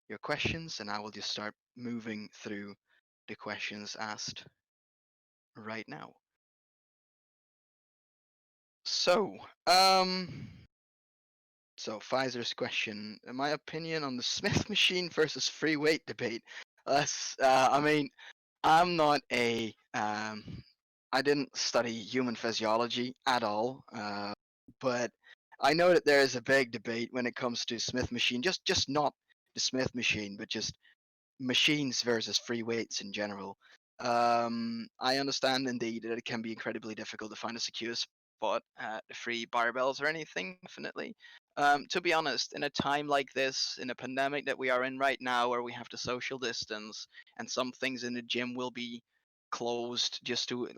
your questions, and I will just start moving through the questions asked right now. So, um, Pfizer's question: my opinion on the Smith machine versus free weight debate. I mean, I'm not I didn't study human physiology at all, but I know that there is a big debate when it comes to Smith machine. Just not the Smith machine, but just machines versus free weights in general. I understand indeed that it can be incredibly difficult to find a secure spot at the free barbells or anything, definitely. To be honest, in a time like this, in a pandemic that we are in right now, where we have to social distance and some things in the gym will be closed just to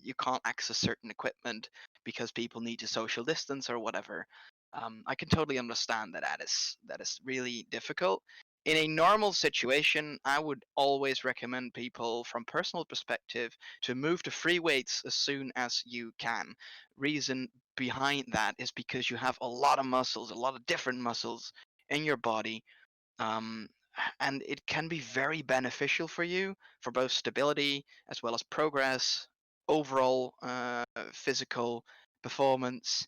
you can't access certain equipment because people need to social distance or whatever. I can totally understand that is really difficult. In a normal situation, I would always recommend people, from personal perspective, to move to free weights as soon as you can. Reason behind that is because you have a lot of muscles, a lot of different muscles in your body, um, and it can be very beneficial for you for both stability as well as progress, overall physical performance,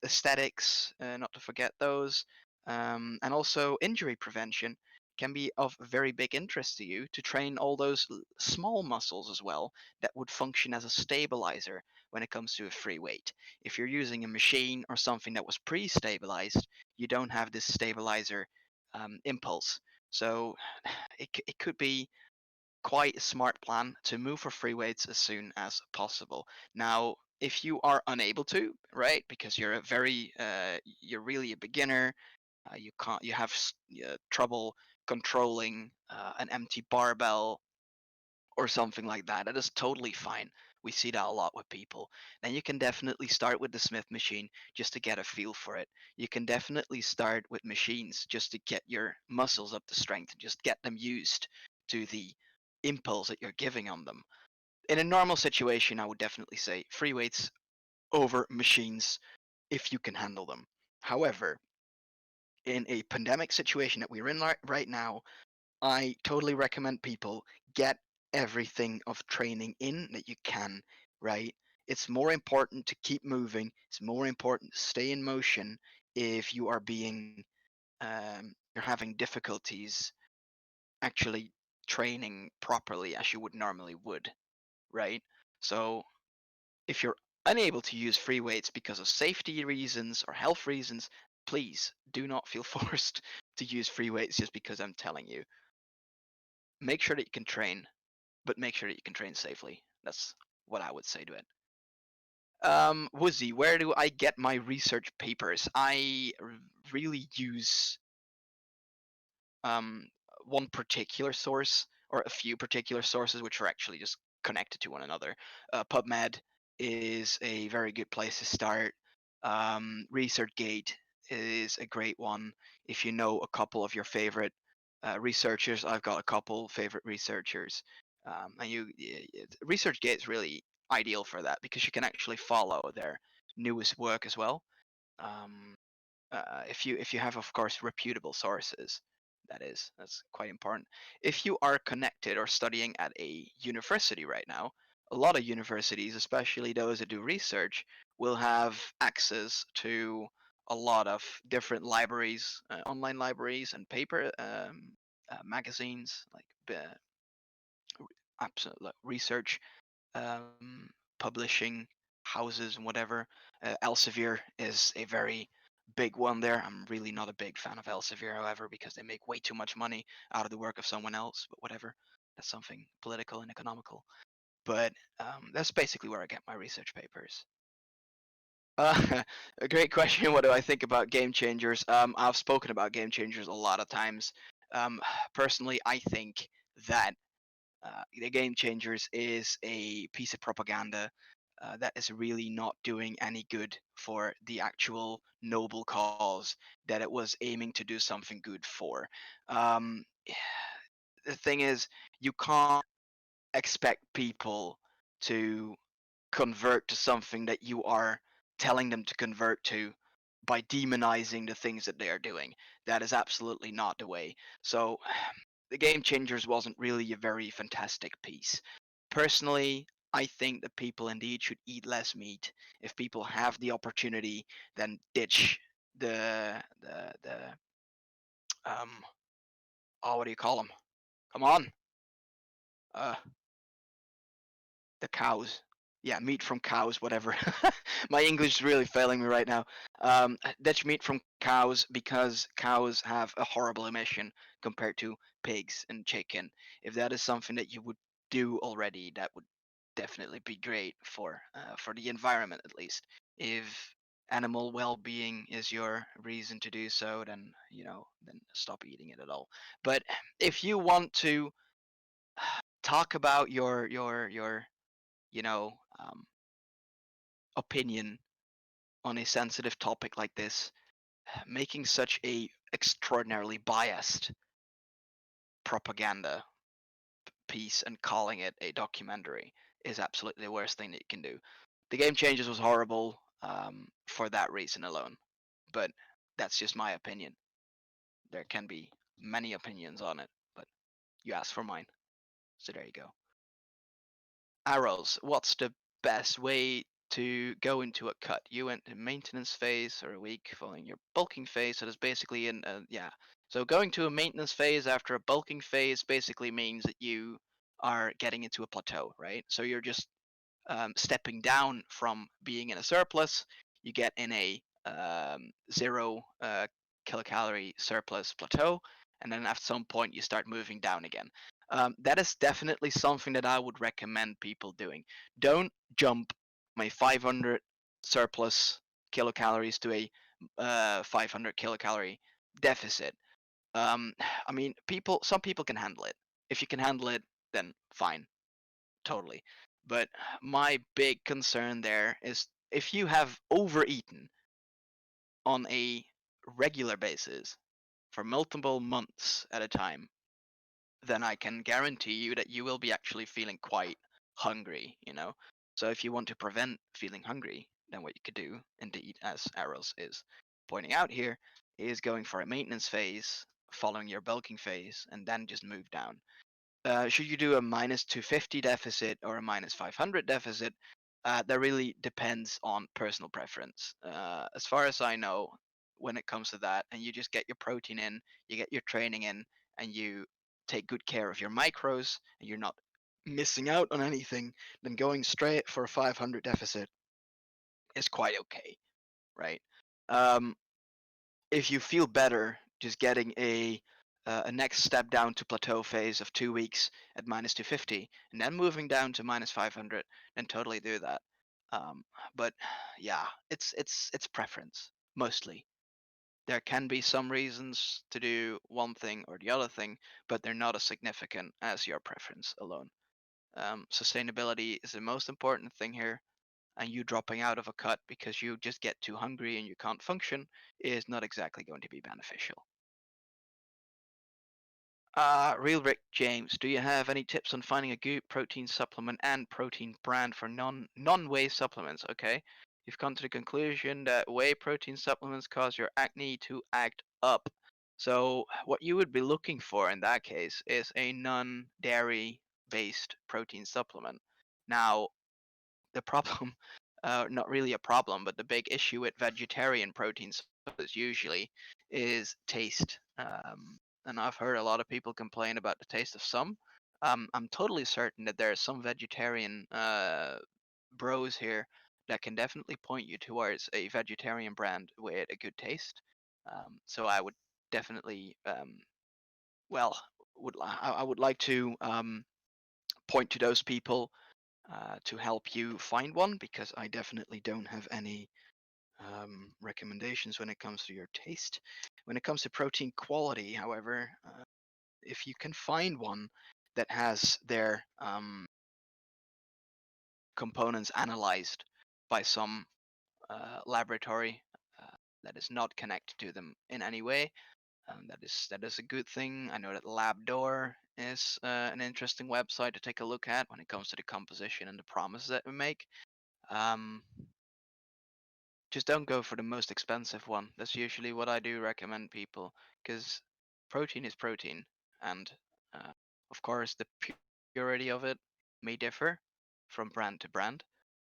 aesthetics, not to forget those, and also injury prevention can be of very big interest to you to train all those small muscles as well that would function as a stabilizer when it comes to a free weight. If you're using a machine or something that was pre-stabilized, you don't have this stabilizer impulse. So it could be quite a smart plan to move for free weights as soon as possible. Now, if you are unable to, right, because you're really a beginner, you have trouble controlling an empty barbell or something like that. That is totally fine. We see that a lot with people. Then you can definitely start with the Smith machine just to get a feel for it. You can definitely start with machines just to get your muscles up to strength, just get them used to the impulse that you're giving on them. In a normal situation, I would definitely say free weights over machines if you can handle them. However, in a pandemic situation that we're in right now, I totally recommend people get everything of training in that you can, right? It's more important to keep moving. It's more important to stay in motion if you are you're having difficulties actually training properly as you would normally would, right? So if you're unable to use free weights because of safety reasons or health reasons, please do not feel forced to use free weights just because I'm telling you. Make sure that you can train, but make sure that you can train safely. That's what I would say to it. Woozy, where do I get my research papers? Really use um, one particular source or a few particular sources which are actually just connected to one another. PubMed is a very good place to start. ResearchGate is a great one. If you know a couple of your favorite researchers, I've got a couple favorite researchers, and ResearchGate is really ideal for that because you can actually follow their newest work as well. Um, if you have, of course, reputable sources, that's quite important. If you are connected or studying at a university right now, a lot of universities, especially those that do research, will have access to a lot of different libraries, online libraries and paper magazines, like absolute like, research publishing houses and whatever. Elsevier is a very big one there. I'm really not a big fan of Elsevier, however, because they make way too much money out of the work of someone else. But whatever, that's something political and economical. But that's basically where I get my research papers. A great question. What do I think about game changers? I've spoken about game changers a lot of times. Personally, I think that the Game Changers is a piece of propaganda that is really not doing any good for the actual noble cause that it was aiming to do something good for. Um, the thing is, you can't expect people to convert to something that you are telling them to convert to by demonizing the things that they are doing. That is absolutely not the way. So the Game Changers wasn't really a very fantastic piece. Personally, I think that people indeed should eat less meat. If people have the opportunity, then ditch the um oh, what do you call them? Come on, uh the cows. Yeah, meat from cows, whatever. My English is really failing me right now. Ditch meat from cows because cows have a horrible emission compared to pigs and chicken. If that is something that you would do already, that would definitely be great for the environment at least. If animal well-being is your reason to do so, then then stop eating it at all. But if you want to talk about your you know um, opinion on a sensitive topic like this, making such a extraordinarily biased propaganda piece and calling it a documentary is absolutely the worst thing that you can do. The Game Changers was horrible for that reason alone, but that's just my opinion. There can be many opinions on it, but you asked for mine, so there you go. Arrows, what's the best way to go into a cut? You went to maintenance phase or a week following your bulking phase. So that's basically yeah. So going to a maintenance phase after a bulking phase basically means that you are getting into a plateau, right? So you're just stepping down from being in a surplus, you get in a zero kilocalorie surplus plateau, and then at some point you start moving down again. That is definitely something that I would recommend people doing. Don't jump my 500 surplus kilocalories to a 500 kilocalorie deficit. Um, I mean, some people can handle it. If you can handle it, then fine, totally. But my big concern there is if you have overeaten on a regular basis for multiple months at a time, then I can guarantee you that you will be actually feeling quite hungry. So if you want to prevent feeling hungry, then what you could do, indeed, as Arrows is pointing out here, is going for a maintenance phase, following your bulking phase, and then just move down. Should you do a minus 250 deficit or a minus 500 deficit? That really depends on personal preference. As far as I know, when it comes to that, and you just get your protein in, you get your training in, and you take good care of your macros, and you're not missing out on anything, then going straight for a 500 deficit is quite okay, right? Um, if you feel better just getting a next step down to plateau phase of 2 weeks at minus 250 and then moving down to minus 500, then totally do that. But yeah, it's preference mostly. There can be some reasons to do one thing or the other thing, but they're not as significant as your preference alone. Sustainability is the most important thing here, and you dropping out of a cut because you just get too hungry and you can't function is not exactly going to be beneficial. Real Rick James, do you have any tips on finding a good protein supplement and protein brand for non-whey supplements? Okay, you've come to the conclusion that whey protein supplements cause your acne to act up. So what you would be looking for in that case is a non-dairy based protein supplement. Now, the problem, not really a problem, but the big issue with vegetarian protein sodas usually is taste. And I've heard a lot of people complain about the taste of some. I'm totally certain that there are some vegetarian bros here that can definitely point you towards a vegetarian brand with a good taste. So I would definitely, well, I would like to point to those people to help you find one because I definitely don't have any recommendations when it comes to your taste. When it comes to protein quality, however, if you can find one that has their components analyzed by some laboratory that is not connected to them in any way, that is a good thing. I know that LabDoor is an interesting website to take a look at when it comes to the composition and the promises that we make. Um, just don't go for the most expensive one. That's usually what I do recommend people, because protein is protein, and uh, of course the purity of it may differ from brand to brand,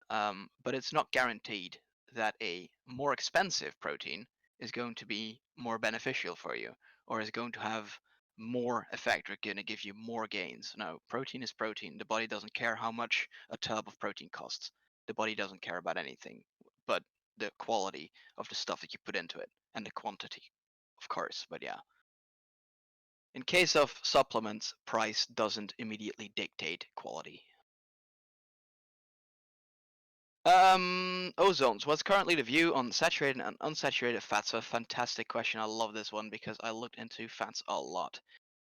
but it's not guaranteed that a more expensive protein is going to be more beneficial for you or is going to have more effect or going to give you more gains. No, protein is protein. The body doesn't care how much a tub of protein costs. The body doesn't care about anything but the quality of the stuff that you put into it and the quantity, of course. But yeah, in case of supplements, price doesn't immediately dictate quality. Ozones. What's currently the view on saturated and unsaturated fats? A fantastic question. I love this one because I looked into fats a lot.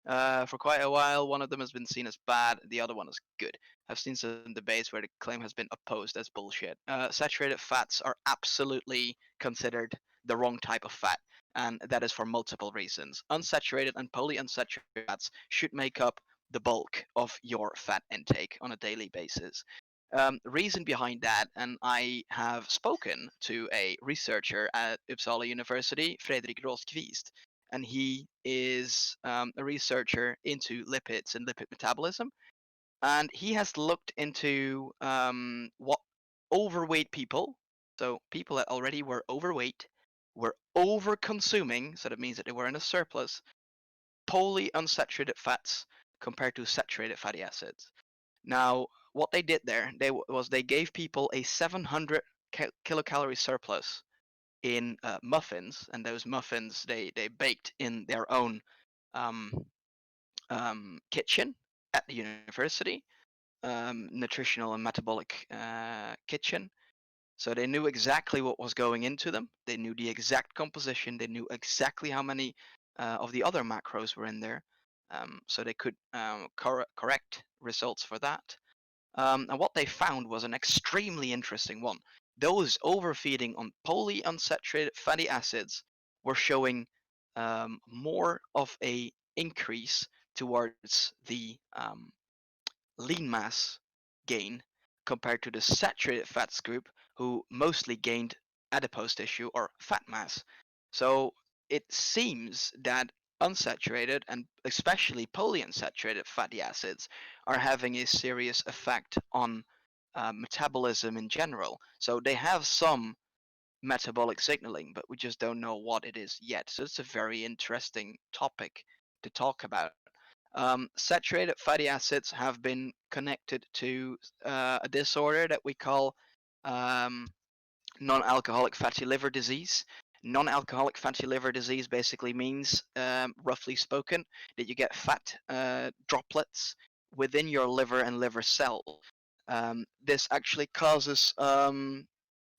For quite a while, one of them has been seen as bad, the other one is good. I've seen some debates where the claim has been opposed as bullshit. Saturated fats are absolutely considered the wrong type of fat, and that is for multiple reasons. Unsaturated and polyunsaturated fats should make up the bulk of your fat intake on a daily basis. Reason behind that, and I have spoken to a researcher at Uppsala University, Fredrik Rosqvist, and he is a researcher into lipids and lipid metabolism, and he has looked into what overweight people, so people that already were overweight, were over consuming, so that means that they were in a surplus, polyunsaturated fats compared to saturated fatty acids. Now, what they did there, they gave people a 700 kilocalorie surplus in muffins, and those muffins they baked in their own um, kitchen at the university, nutritional and metabolic kitchen. So they knew exactly what was going into them. They knew the exact composition. They knew exactly how many of the other macros were in there. So they could correct results for that. And what they found was an extremely interesting one. Those overfeeding on polyunsaturated fatty acids were showing more of a increase towards the lean mass gain compared to the saturated fats group, who mostly gained adipose tissue or fat mass. So it seems that unsaturated and especially polyunsaturated fatty acids are having a serious effect on metabolism in general. So they have some metabolic signaling, but we just don't know what it is yet. So it's a very interesting topic to talk about. Saturated fatty acids have been connected to a disorder that we call um, non-alcoholic fatty liver disease. Non-alcoholic fatty liver disease basically means, roughly spoken, that you get fat droplets within your liver and liver cell. This actually causes um,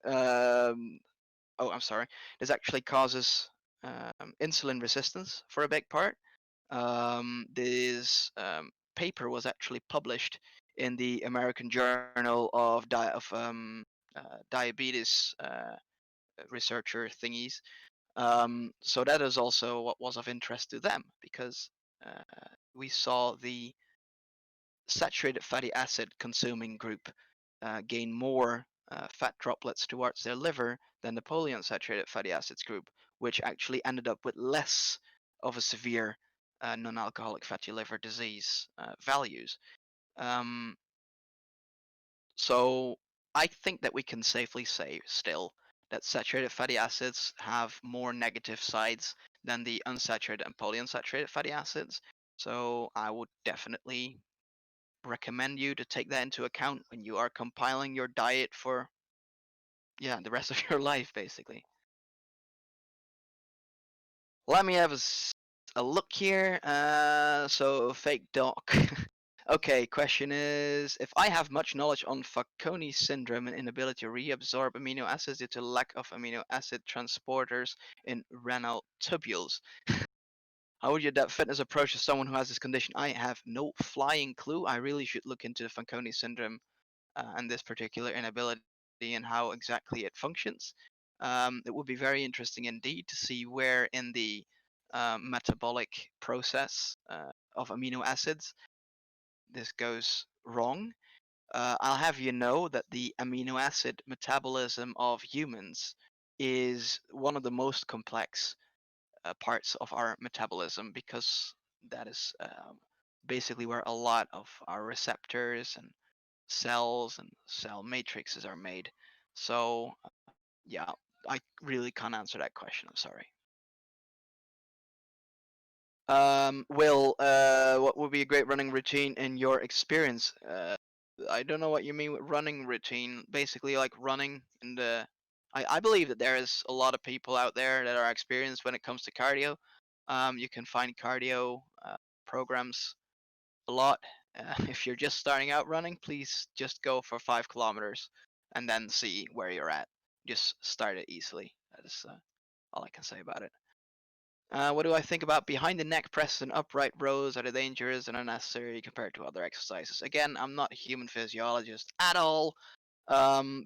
oh, I'm sorry. This actually causes insulin resistance for a big part. This paper was actually published in the American Journal of Diabetes researcher thingies. So that is also what was of interest to them because we saw the saturated fatty acid consuming group gain more fat droplets towards their liver than the polyunsaturated fatty acids group, which actually ended up with less of a severe non-alcoholic fatty liver disease values. Um, so I think that we can safely say still that saturated fatty acids have more negative sides than the unsaturated and polyunsaturated fatty acids. So I would definitely recommend you to take that into account when you are compiling your diet for, yeah, the rest of your life basically. Let me have a look here. So fake doc. Okay, question is, if I have much knowledge on Fanconi syndrome and inability to reabsorb amino acids due to lack of amino acid transporters in renal tubules, how would you adapt fitness approach to someone who has this condition? I have no flying clue. I really should look into the Fanconi syndrome and this particular inability and how exactly it functions. It would be very interesting indeed to see where in the metabolic process of amino acids this goes wrong. I'll have you know that the amino acid metabolism of humans is one of the most complex parts of our metabolism because that is basically where a lot of our receptors and cells and cell matrices are made. So, yeah, I really can't answer that question. I'm sorry. Will, what would be a great running routine in your experience? I don't know what you mean with running routine. Basically, like running in the. I believe that there is a lot of people out there that are experienced when it comes to cardio. You can find cardio programs a lot. If you're just starting out running, please just go for 5 kilometers and then see where you're at. Just start it easily. That is all I can say about it. What do I think about behind the neck presses and upright rows? Are they dangerous and unnecessary compared to other exercises? Again, I'm not a human physiologist at all.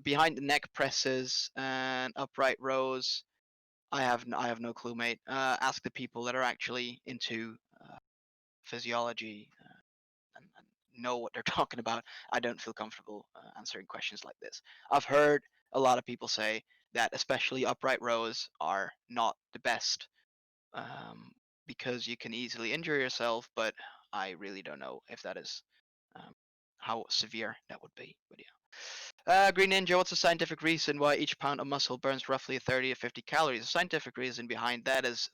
Behind the neck presses and upright rows, I have no clue, mate. Ask the people that are actually into physiology and know what they're talking about. I don't feel comfortable answering questions like this. I've heard a lot of people say that especially upright rows are not the best um, because you can easily injure yourself. But I really don't know if that is um, how severe that would be. But yeah. Green Ninja, what's the scientific reason why each pound of muscle burns roughly 30 to 50 calories? The scientific reason behind that is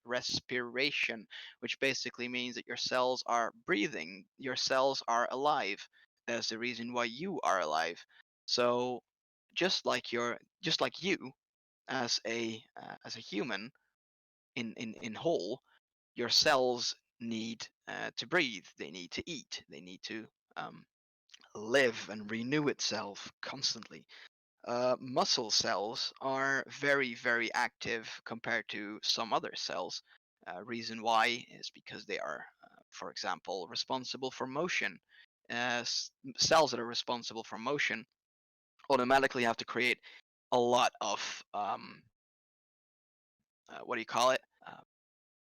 respiration, which basically means that your cells are breathing, your cells are alive. That's the reason why you are alive. So, just like you as a human in whole, your cells need to breathe. They need to eat. They need to um, live and renew itself constantly. Muscle cells are very, very active compared to some other cells. Reason why is because they are, for example, responsible for motion. Cells that are responsible for motion automatically have to create a lot of what do you call it? Uh,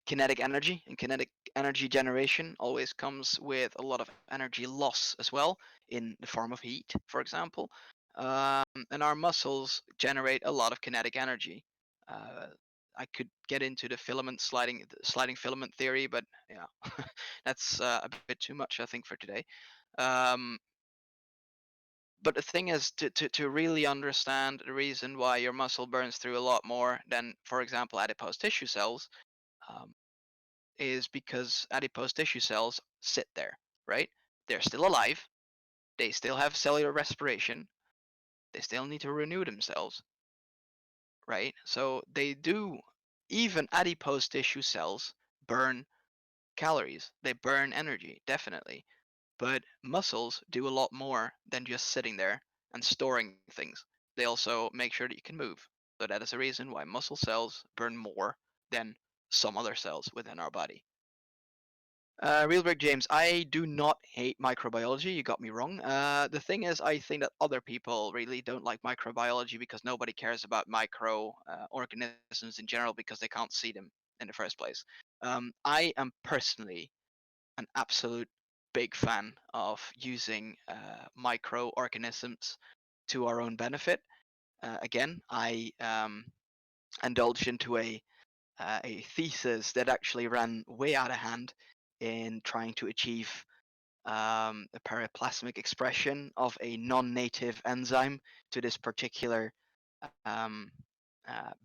Kinetic energy, and kinetic energy generation always comes with a lot of energy loss as well in the form of heat, for example. And our muscles generate a lot of kinetic energy. Uh, I could get into the sliding filament theory, but yeah, that's a bit too much, I think, for today. Um, but the thing is, to really understand the reason why your muscle burns through a lot more than, for example, adipose tissue cells, um, is because adipose tissue cells sit there, right? They're still alive. They still have cellular respiration. They still need to renew themselves, right? So they do, even adipose tissue cells burn calories. They burn energy, definitely. But muscles do a lot more than just sitting there and storing things. They also make sure that you can move. So that is the reason why muscle cells burn more than some other cells within our body. Real Break James, I do not hate microbiology. You got me wrong. The thing is, I think that other people really don't like microbiology because nobody cares about micro organisms in general because they can't see them in the first place. I am personally an absolute big fan of using microorganisms to our own benefit. Again, I indulged into a thesis that actually ran way out of hand in trying to achieve a periplasmic expression of a non-native enzyme to this particular um,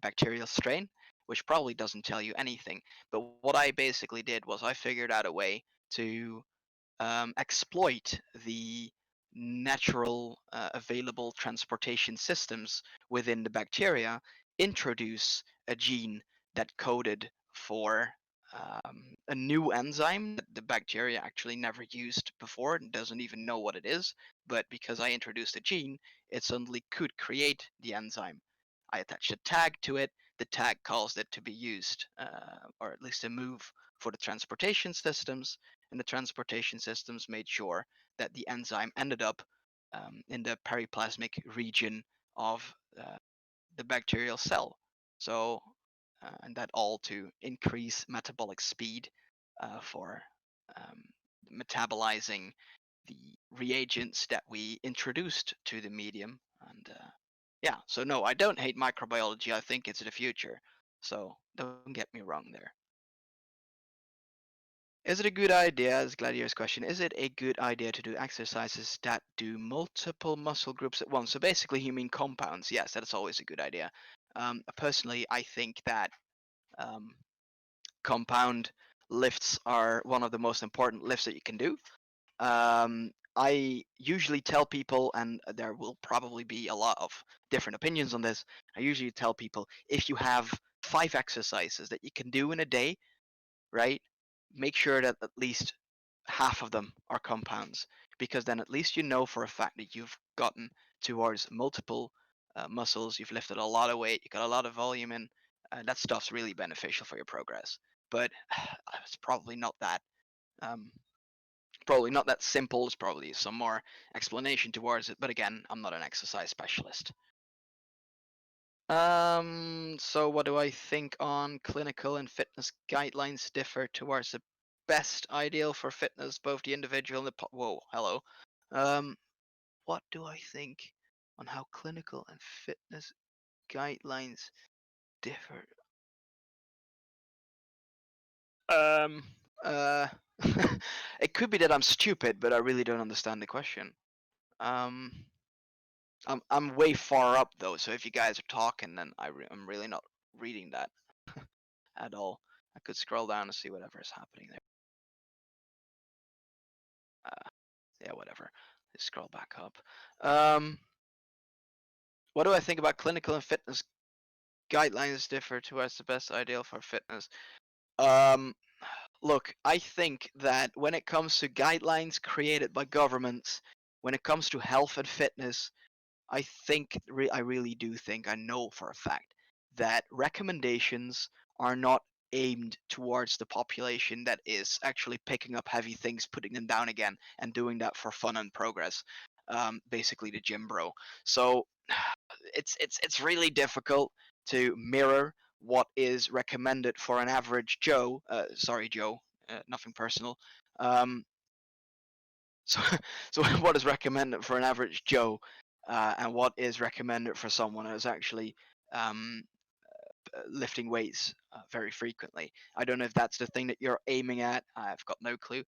bacterial strain, which probably doesn't tell you anything. But what I basically did was I figured out a way to exploit the natural available transportation systems within the bacteria, introduce a gene that coded for a new enzyme that the bacteria actually never used before and doesn't even know what it is. But because I introduced a gene, it suddenly could create the enzyme. I attached a tag to it. The tag caused it to be used, or at least to move for the transportation systems, and the transportation systems made sure that the enzyme ended up in the periplasmic region of the bacterial cell. So, and that all to increase metabolic speed for um, metabolizing the reagents that we introduced to the medium. And Yeah, so no, I don't hate microbiology. I think it's the future. So don't get me wrong there. Is it a good idea, as Gladiator's question, is it a good idea to do exercises that do multiple muscle groups at once? So basically, you mean compounds. Yes, that's always a good idea. Personally, I think that um, compound lifts are one of the most important lifts that you can do. I usually tell people, and there will probably be a lot of different opinions on this. I usually tell people if you have 5 exercises that you can do in a day, right? Make sure that at least half of them are compounds, because then at least you know for a fact that you've gotten towards multiple muscles, you've lifted a lot of weight, you got a lot of volume in. That stuff's really beneficial for your progress. But it's um, probably not that simple. There's probably some more explanation towards it. But again, I'm not an exercise specialist. So what do I think on clinical and fitness guidelines differ towards the best ideal for fitness, both the individual and whoa, hello. Um, what do I think on how clinical and fitness guidelines differ? Um, uh, it could be that I'm stupid, but I really don't understand the question. Um, I'm way far up though, so if you guys are talking, then I'm really not reading that at all. I could scroll down and see whatever is happening there. Uh, yeah, whatever. Let's scroll back up. Um, what do I think about clinical and fitness guidelines differ towards the best ideal for fitness? Um, Look, I think that when it comes to guidelines created by governments, when it comes to health and fitness, I really do think I know for a fact that recommendations are not aimed towards the population that is actually picking up heavy things, putting them down again, and doing that for fun and progress. Basically, the gym bro. So it's really difficult to mirror what is recommended for an average Joe. Sorry, Joe. Nothing personal. Um, so, so what is recommended for an average Joe, and what is recommended for someone who's actually um, lifting weights very frequently? I don't know if that's the thing that you're aiming at. I've got no clue.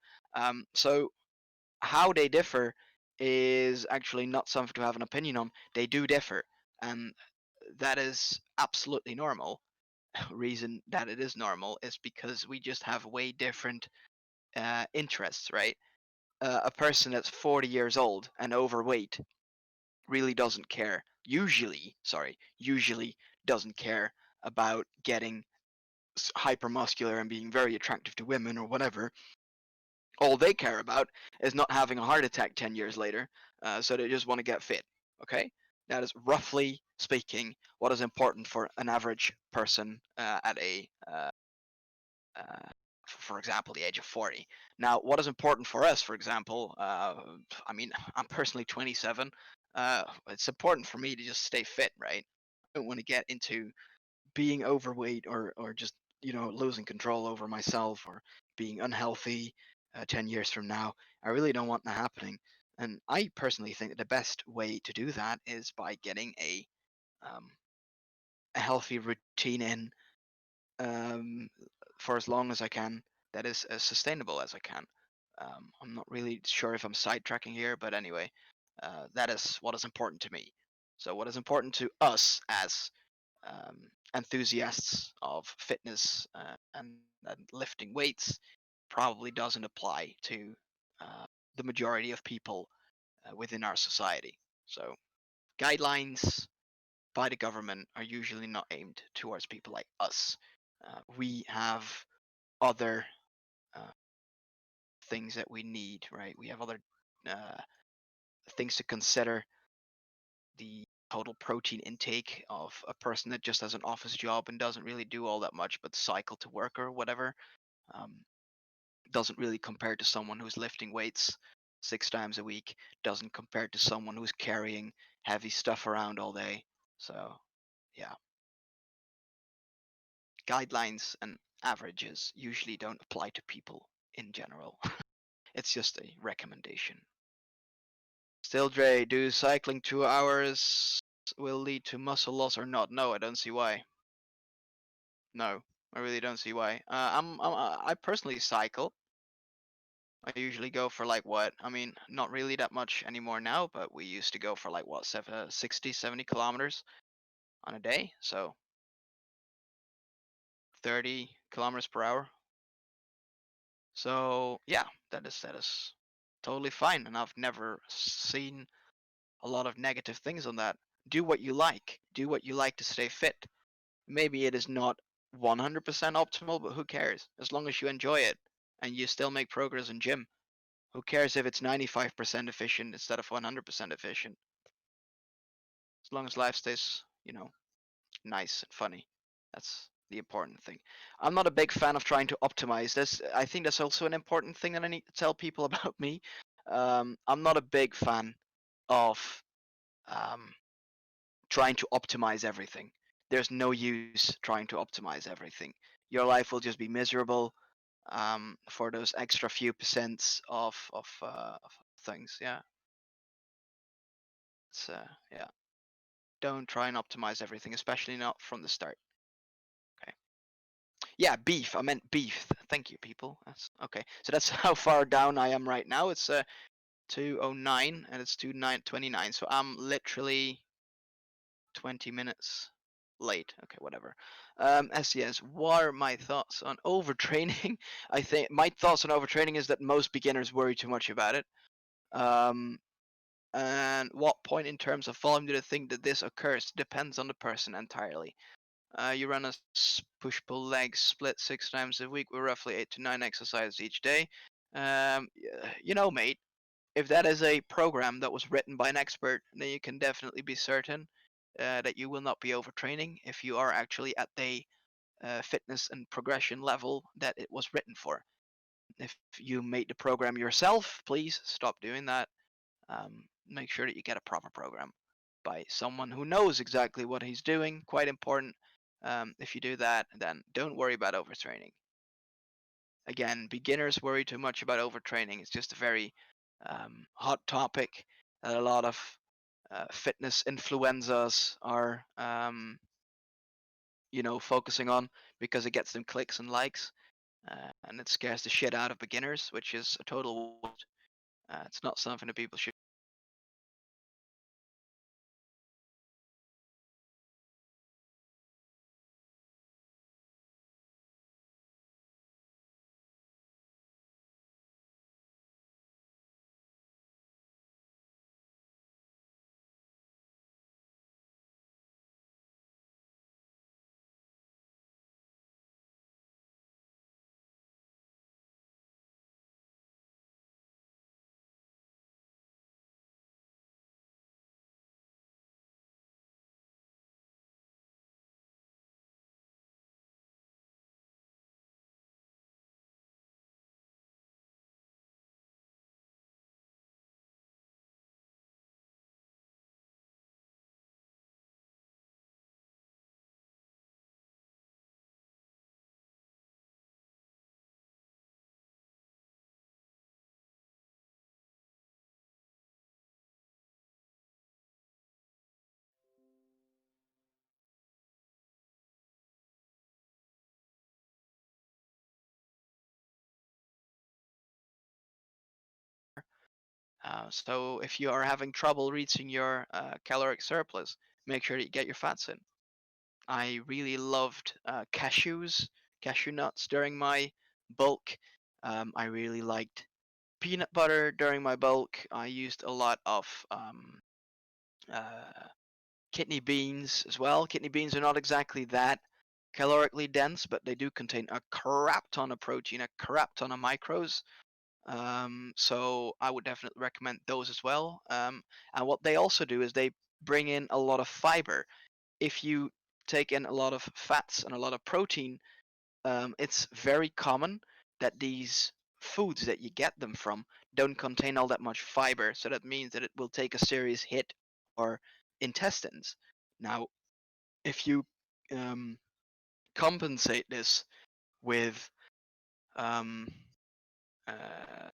So how they differ is actually not something to have an opinion on. They do differ, and that is absolutely normal. Reason that it is normal is because we just have way different interests, right? A person that's 40 years old and overweight really doesn't care. Usually doesn't care about getting hypermuscular and being very attractive to women or whatever. All they care about is not having a heart attack 10 years later, so they just want to get fit. Okay? That is roughly speaking what is important for an average person at uh, for example, the age of 40. Now, what is important for us, for example, I mean, I'm personally 27. It's important for me to just stay fit, right? I don't want to get into being overweight or just losing control over myself or being unhealthy 10 years from now. I really don't want that happening. And I personally think that the best way to do that is by getting um, a healthy routine in, um, for as long as I can, that is as sustainable as I can. I'm not really sure if I'm sidetracking here, but anyway, that is what is important to me. So, what is important to us as um, enthusiasts of fitness and lifting weights probably doesn't apply to uh, the majority of people within our society. So, guidelines by the government are usually not aimed towards people like us. We have other uh, things that we need, right? We have other uh, things to consider. The total protein intake of a person that just has an office job and doesn't really do all that much but cycle to work or whatever um, doesn't really compare to someone who's lifting weights 6 times a week, doesn't compare to someone who's carrying heavy stuff around all day. So, yeah, guidelines and averages usually don't apply to people in general. It's just a recommendation. Still, Dre, do cycling 2 hours will lead to muscle loss or not? No, I don't see why. No, I really don't see why. I personally cycle. I usually go for like what? I mean, not really that much anymore now, but we used to go for like what, 60, 70 kilometers on a day. So 30 kilometers per hour. So yeah, that is totally fine, and I've never seen a lot of negative things on that. Do what you like. Do what you like to stay fit. Maybe it is not 100% optimal, but who cares? As long as you enjoy it and you still make progress in gym. Who cares if it's 95% efficient instead of 100% efficient? As long as life stays, nice and funny. That's the important thing. I'm not a big fan of trying to optimize this. I think that's also an important thing that I need to tell people about me. I'm not a big fan of um, trying to optimize everything. There's no use trying to optimize everything. Your life will just be miserable for those extra few percents of things. Yeah, yeah. Don't try and optimize everything, especially not from the start. Okay. Yeah, beef. I meant beef. Thank you, people. That's okay. So that's how far down I am right now. It's 2:09 and it's 2:29. So I'm literally 20 minutes late. Okay, whatever. SES, what are my thoughts on overtraining? I think my thoughts on overtraining is that most beginners worry too much about it. Um, and what point in terms of volume do they think that this occurs? Depends on the person entirely. You run a push pull leg split 6 times a week with roughly 8 to 9 exercises each day. Mate, if that is a program that was written by an expert, then you can definitely be certain that you will not be overtraining if you are actually at the fitness and progression level that it was written for. If you made the program yourself, please stop doing that. Make sure that you get a proper program by someone who knows exactly what he's doing. Quite important. If you do that, then don't worry about overtraining. Again, beginners worry too much about overtraining. It's just a very hot topic that a lot of fitness influencers are, focusing on because it gets them clicks and likes, and it scares the shit out of beginners, which is a total waste. It's not something that people should. So if you are having trouble reaching your caloric surplus, make sure that you get your fats in. I really loved cashew nuts during my bulk. I really liked peanut butter during my bulk. I used a lot of uh, kidney beans as well. Kidney beans are not exactly that calorically dense, but they do contain a crap ton of protein, a crap ton of micros. So I would definitely recommend those as well. And what they also do is they bring in a lot of fiber. If you take in a lot of fats and a lot of protein, it's very common that these foods that you get them from don't contain all that much fiber. So that means that it will take a serious hit or intestines. Now, if you um, compensate this with um, uh,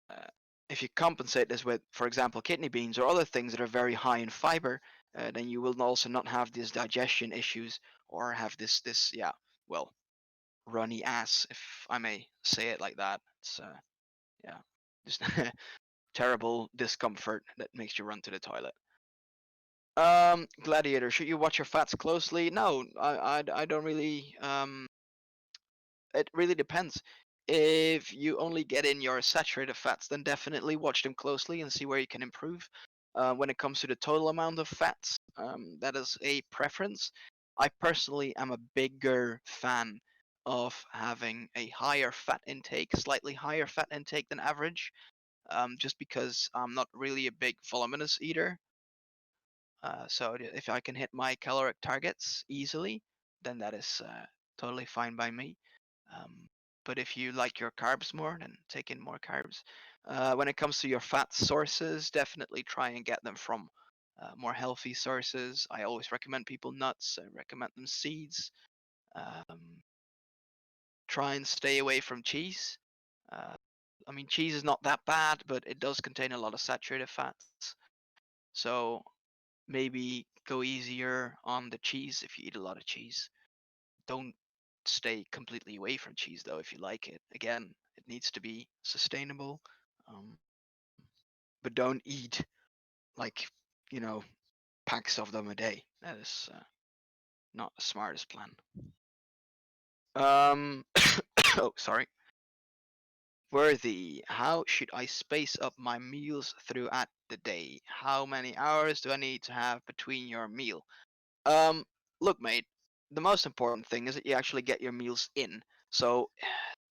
if you compensate this with, for example, kidney beans or other things that are very high in fiber, then you will also not have these digestion issues or have this yeah, well, runny ass, if I may say it like that. It's yeah, just terrible discomfort that makes you run to the toilet. Gladiator, should you watch your fats closely? No, I don't really. It really depends. If you only get in your saturated fats, then definitely watch them closely and see where you can improve. When it comes to the total amount of fats, that is a preference. I personally am a bigger fan of having a higher fat intake, slightly higher fat intake than average, just because I'm not really a big voluminous eater. So if I can hit my caloric targets easily, then that is totally fine by me. Um, but if you like your carbs more, then take in more carbs. When it comes to your fat sources, definitely try and get them from more healthy sources. I always recommend people nuts. I recommend them seeds. Um, Try and stay away from cheese. Uh, I mean, cheese is not that bad, but it does contain a lot of saturated fats. So maybe go easier on the cheese if you eat a lot of cheese. Don't stay completely away from cheese though if you like it. Again, it needs to be sustainable, um, but don't eat like you know packs of them a day. That is not the smartest plan. Um, oh, sorry. Worthy. How should I space up my meals throughout the day? How many hours do I need to have between your meal? Um, Look, mate, the most important thing is that you actually get your meals in. So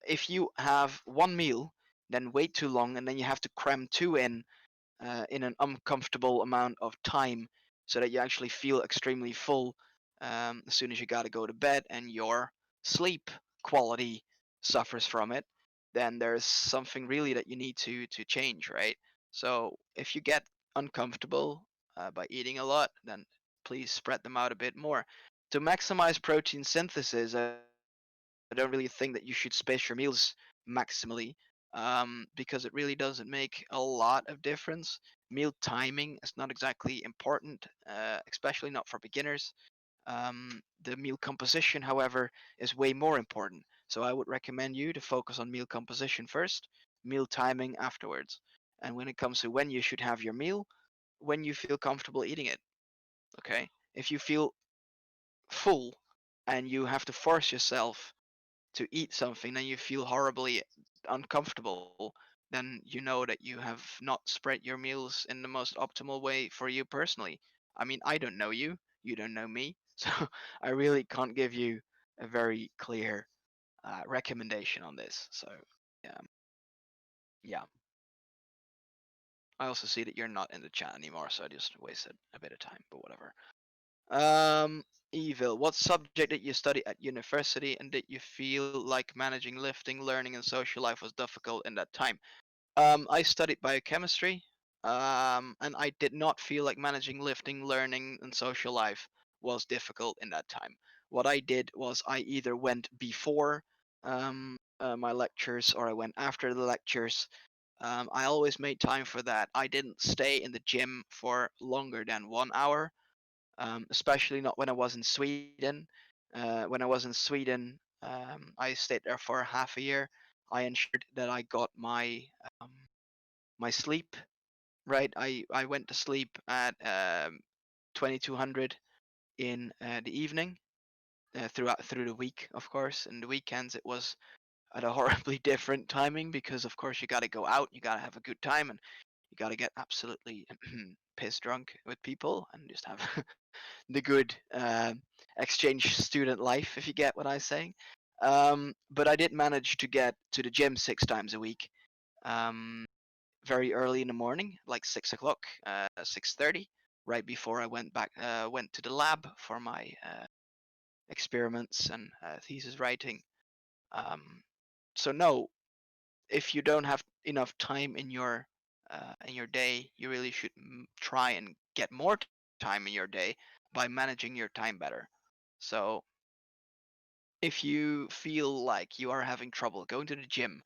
if you have one meal, then wait too long, and then you have to cram two in an uncomfortable amount of time, so that you actually feel extremely full as soon as you gotta go to bed, and your sleep quality suffers from it. Then there's something really that you need to change, right? So if you get uncomfortable by eating a lot, then please spread them out a bit more. To maximize protein synthesis, I don't really think that you should space your meals maximally, because it really doesn't make a lot of difference. Meal timing is not exactly important, especially not for beginners. The meal composition, however, is way more important. So I would recommend you to focus on meal composition first, meal timing afterwards. And when it comes to when you should have your meal, when you feel comfortable eating it. Okay? If you feel full and you have to force yourself to eat something, then you feel horribly uncomfortable, then you know that you have not spread your meals in the most optimal way for you personally. I mean, I don't know you, you don't know me, so I really can't give you a very clear recommendation on this. So, yeah, yeah. I also see that you're not in the chat anymore, so I just wasted a bit of time, but whatever. Evil. What subject did you study at university, and did you feel like managing lifting, learning, and social life was difficult in that time? I studied biochemistry, and I did not feel like managing lifting, learning, and social life was difficult in that time. What I did was I either went before my lectures or I went after the lectures. I always made time for that. I didn't stay in the gym for longer than 1 hour, especially not when I was in Sweden. When I was in Sweden, I stayed there for half a year. I ensured that I got um, my sleep right. I went to sleep at 2200 in the evening, through the week, of course. And the weekends it was at a horribly different timing because, of course, you got to go out, you got to have a good time, and you got to get absolutely piss drunk with people and just have the good exchange student life, if you get what I'm saying. But I did manage to get to the gym 6 times a week, um, very early in the morning, like 6 o'clock, 6:30, right before I went to the lab for my experiments and thesis writing. Um, so no, if you don't have enough time in your day, you really should try and get more time in your day by managing your time better. So if you feel like you are having trouble going to the gym,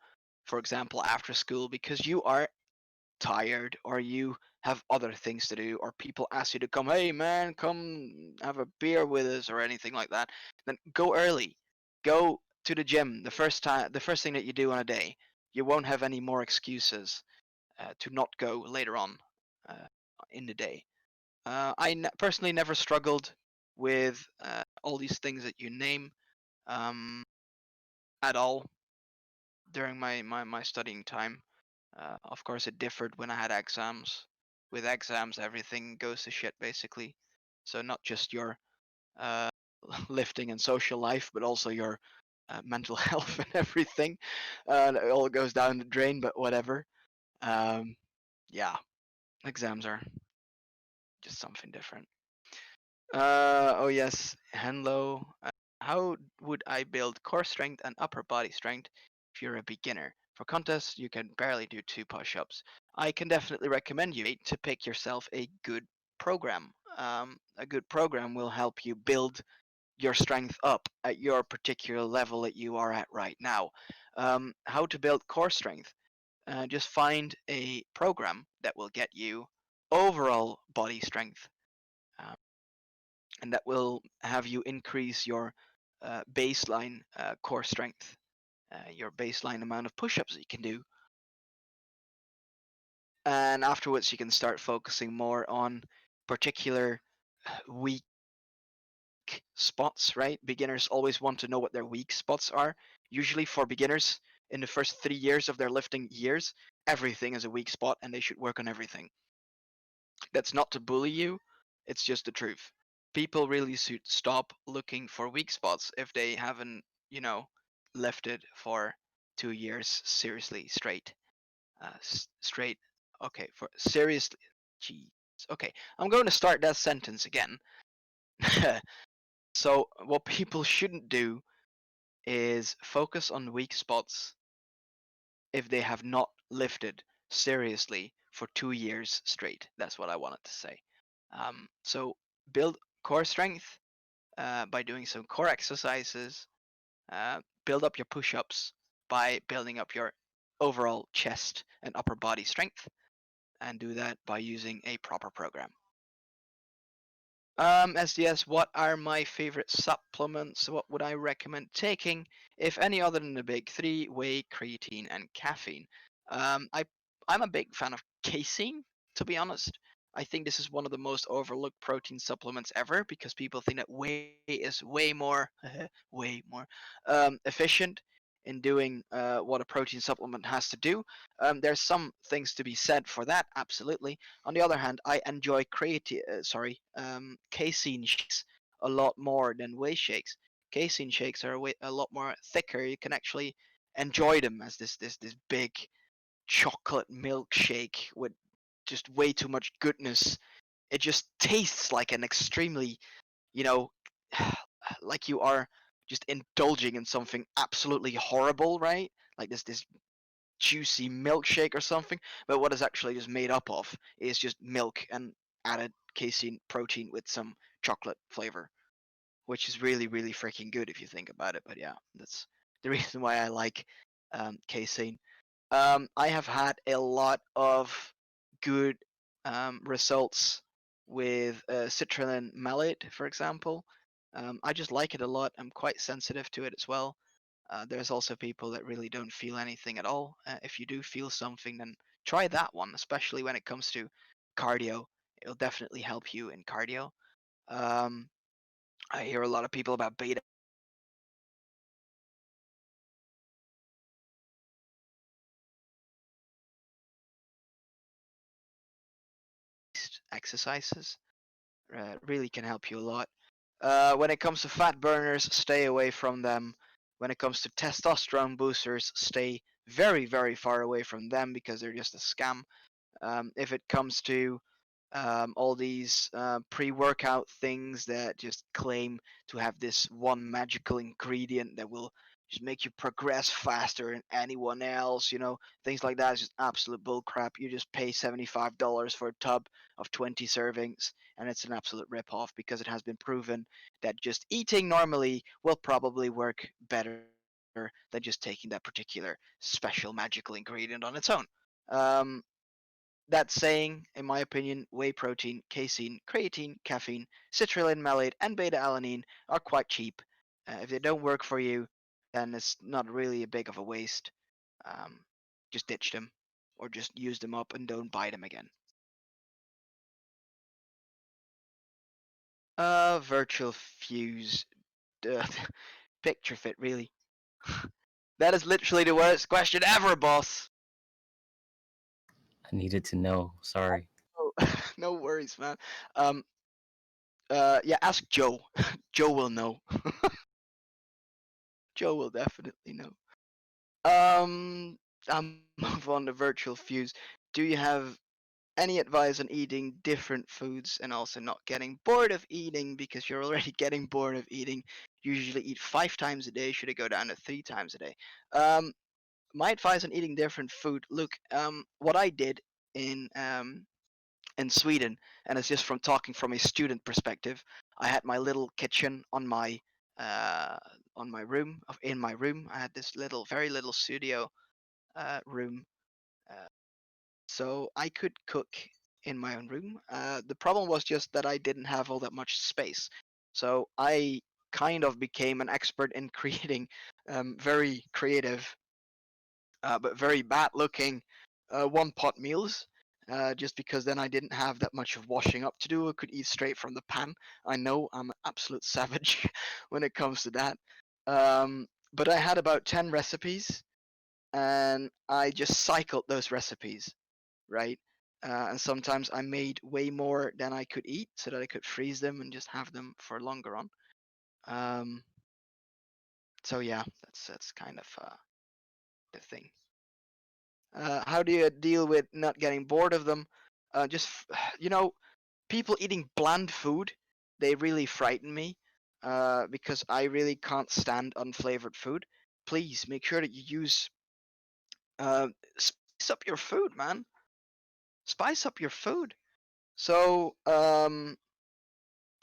for example, after school because you are tired or you have other things to do, or people ask you to come, hey man, come have a beer with us or anything like that, then go early. Go to the gym the first thing that you do on a day. You won't have any more excuses to not go later on uh, in the day. Personally never struggled with all these things that you name um, at all during my studying time. Of course, it differed when I had exams. With exams, everything goes to shit basically. So not just your uh, lifting and social life, but also your mental health and everything. It all goes down the drain, but whatever. Um, yeah, exams are just something different. Oh yes, hello. How would I build core strength and upper body strength if you're a beginner? For contests, you can barely do 2 push-ups. I can definitely recommend you to pick yourself a good program. A good program will help you build your strength up at your particular level that you are at right now. How to build core strength? Just find a program that will get you overall body strength. Um, and that will have you increase your baseline core strength, your baseline amount of push-ups that you can do, and afterwards you can start focusing more on particular weak spots. Right? Beginners always want to know what their weak spots are. Usually, for beginners, in the first 3 years of their lifting years, everything is a weak spot, and they should work on everything. That's not to bully you, it's just the truth. People really should stop looking for weak spots if they haven't, you know, lifted for 2 years seriously straight. Straight. Okay, for seriously. Jeez. Okay, I'm going to start that sentence again. So, what people shouldn't do is focus on weak spots if they have not lifted seriously for 2 years straight. That's what I wanted to say. So build core strength by doing some core exercises. Build up your push-ups by building up your overall chest and upper body strength, and do that by using a proper program. SDS, what are my favorite supplements? What would I recommend taking, if any other than the big three: whey, creatine, and caffeine? Um, I I'm a big fan of casein, to be honest. I think this is one of the most overlooked protein supplements ever because people think that whey is way more way more efficient in doing what a protein supplement has to do. There's some things to be said for that, absolutely. On the other hand, I enjoy casein shakes a lot more than whey shakes. Casein shakes are a lot more thicker. You can actually enjoy them as this big chocolate milkshake with just way too much goodness. It just tastes like an extremely, you know, like you are just indulging in something absolutely horrible, right? Like this juicy milkshake or something, but what is actually just made up of is just milk and added casein protein with some chocolate flavor, which is really, really freaking good if you think about it. But yeah, that's the reason why I like casein. I have had a lot of good results with citrulline malate, for example. I just like it a lot. I'm quite sensitive to it as well. There's also people that really don't feel anything at all. If you do feel something, then try that one, especially when it comes to cardio. It'll definitely help you in cardio. Um, I hear a lot of people about beta exercises. Really can help you a lot. When it comes to fat burners, stay away from them. When it comes to testosterone boosters, stay very, very far away from them because they're just a scam. If it comes to all these pre-workout things that just claim to have this one magical ingredient that will just make you progress faster than anyone else, things like that is just absolute bullcrap. You just pay $75 for a tub of 20 servings, and it's an absolute rip-off because it has been proven that just eating normally will probably work better than just taking that particular special magical ingredient on its own. Um, That saying, in my opinion, whey protein, casein, creatine, caffeine, citrulline malate, and beta alanine are quite cheap. If they don't work for you, then it's not really a big of a waste. Um, just ditch them, or just use them up and don't buy them again. Virtual fuse. Duh. Picturefit, really. That is literally the worst question ever, boss. I needed to know. Sorry. Oh, no worries, man. Um, yeah, ask Joe. Joe will know. Joe will definitely know. I'll move on to virtual fuse. Do you have any advice on eating different foods and also not getting bored of eating because you're already getting bored of eating? Usually eat 5 times a day. Should it go down to 3 times a day? Um, my advice on eating different food. Look, what I did in in Sweden, and it's just from talking from a student perspective. I had my little kitchen uh, on my room. In my room, I had this little, very little studio room, uh, so I could cook in my own room. The problem was just that I didn't have all that much space, so I kind of became an expert in creating very creative but very bad looking one pot meals. Just because then I didn't have that much of washing up to do. I could eat straight from the pan. I know I'm an absolute savage when it comes to that. But I had about 10 recipes and I just cycled those recipes, right? And sometimes I made way more than I could eat so that I could freeze them and just have them for longer on. Um, so yeah, that's kind of the thing. How do you deal with not getting bored of them? Just you know, people eating bland food, they really frighten me because I really can't stand unflavored food. Please make sure that you use uh, spice up your food, man. Spice up your food. So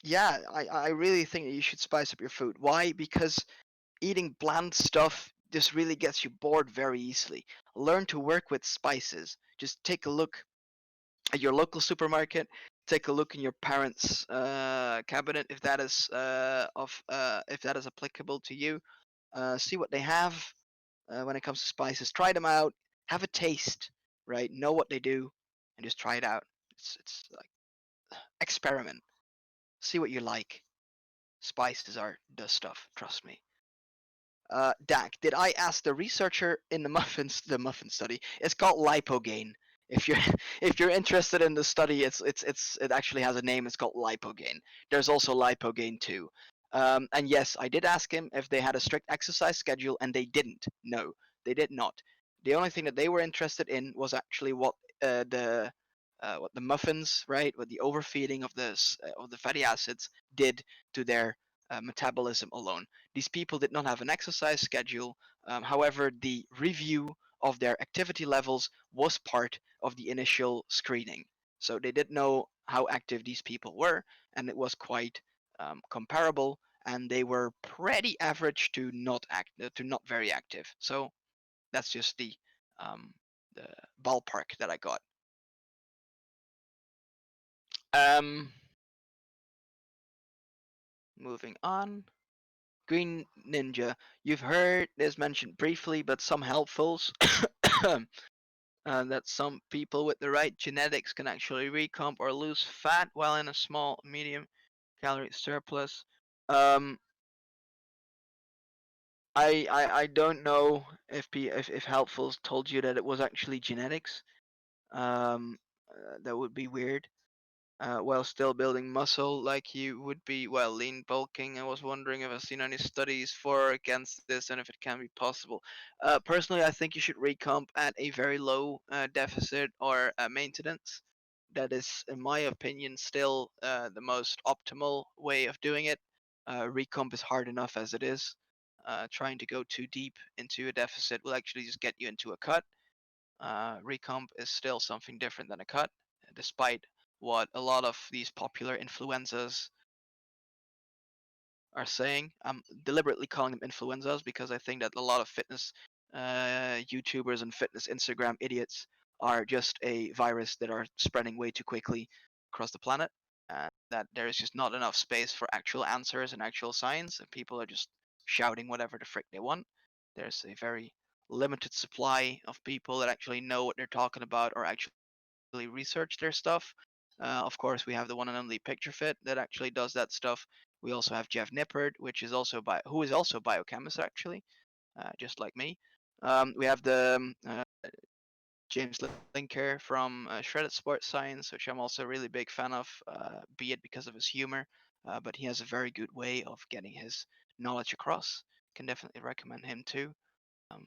yeah, I really think that you should spice up your food. Why? Because eating bland stuff just really gets you bored very easily. Learn to work with spices. Just take a look at your local supermarket. Take a look in your parents' cabinet if that is applicable to you. See what they have when it comes to spices. Try them out. Have a taste. Right. Know what they do, and just try it out. It's like experiment. See what you like. Spices are the stuff. Trust me. Dak, did I ask the researcher in the muffin study? It's called lipogain. If you're if you're interested in the study, it actually has a name. It's called lipogain. There's also lipogain too. And yes, I did ask him if they had a strict exercise schedule, and they didn't. No, they did not. The only thing that they were interested in was actually what the muffins, right, what the overfeeding of the fatty acids did to their metabolism alone. These people did not have an exercise schedule. However, the review of their activity levels was part of the initial screening. So they did know how active these people were, and it was quite comparable. And they were pretty average to not very active. So that's just um, the ballpark that I got. Um, moving on. Green Ninja, you've heard this mentioned briefly, but some helpfuls. That some people with the right genetics can actually recomp or lose fat while in a small, medium calorie surplus. Um, I don't know if helpfuls told you that it was actually genetics. That would be weird. While still building muscle like you would be while lean bulking. I was wondering if I've seen any studies for or against this and if it can be possible. Personally, I think you should recomp at a very low deficit or maintenance. That is, in my opinion, still the most optimal way of doing it. Recomp is hard enough as it is. Trying to go too deep into a deficit will actually just get you into a cut. Recomp is still something different than a cut, despite what a lot of these popular influencers are saying. I'm deliberately calling them influencers because I think that a lot of fitness YouTubers and fitness Instagram idiots are just a virus that are spreading way too quickly across the planet. That there is just not enough space for actual answers and actual science, and people are just shouting whatever the frick they want. There's a very limited supply of people that actually know what they're talking about or actually research their stuff. Of course, we have the one and only Picturefit that actually does that stuff. We also have Jeff Nippert, which is also who is also a biochemist actually, just like me. We have the James Linker from Shredded Sports Science, which I'm also a really big fan of, be it because of his humor, but he has a very good way of getting his knowledge across. Can definitely recommend him too.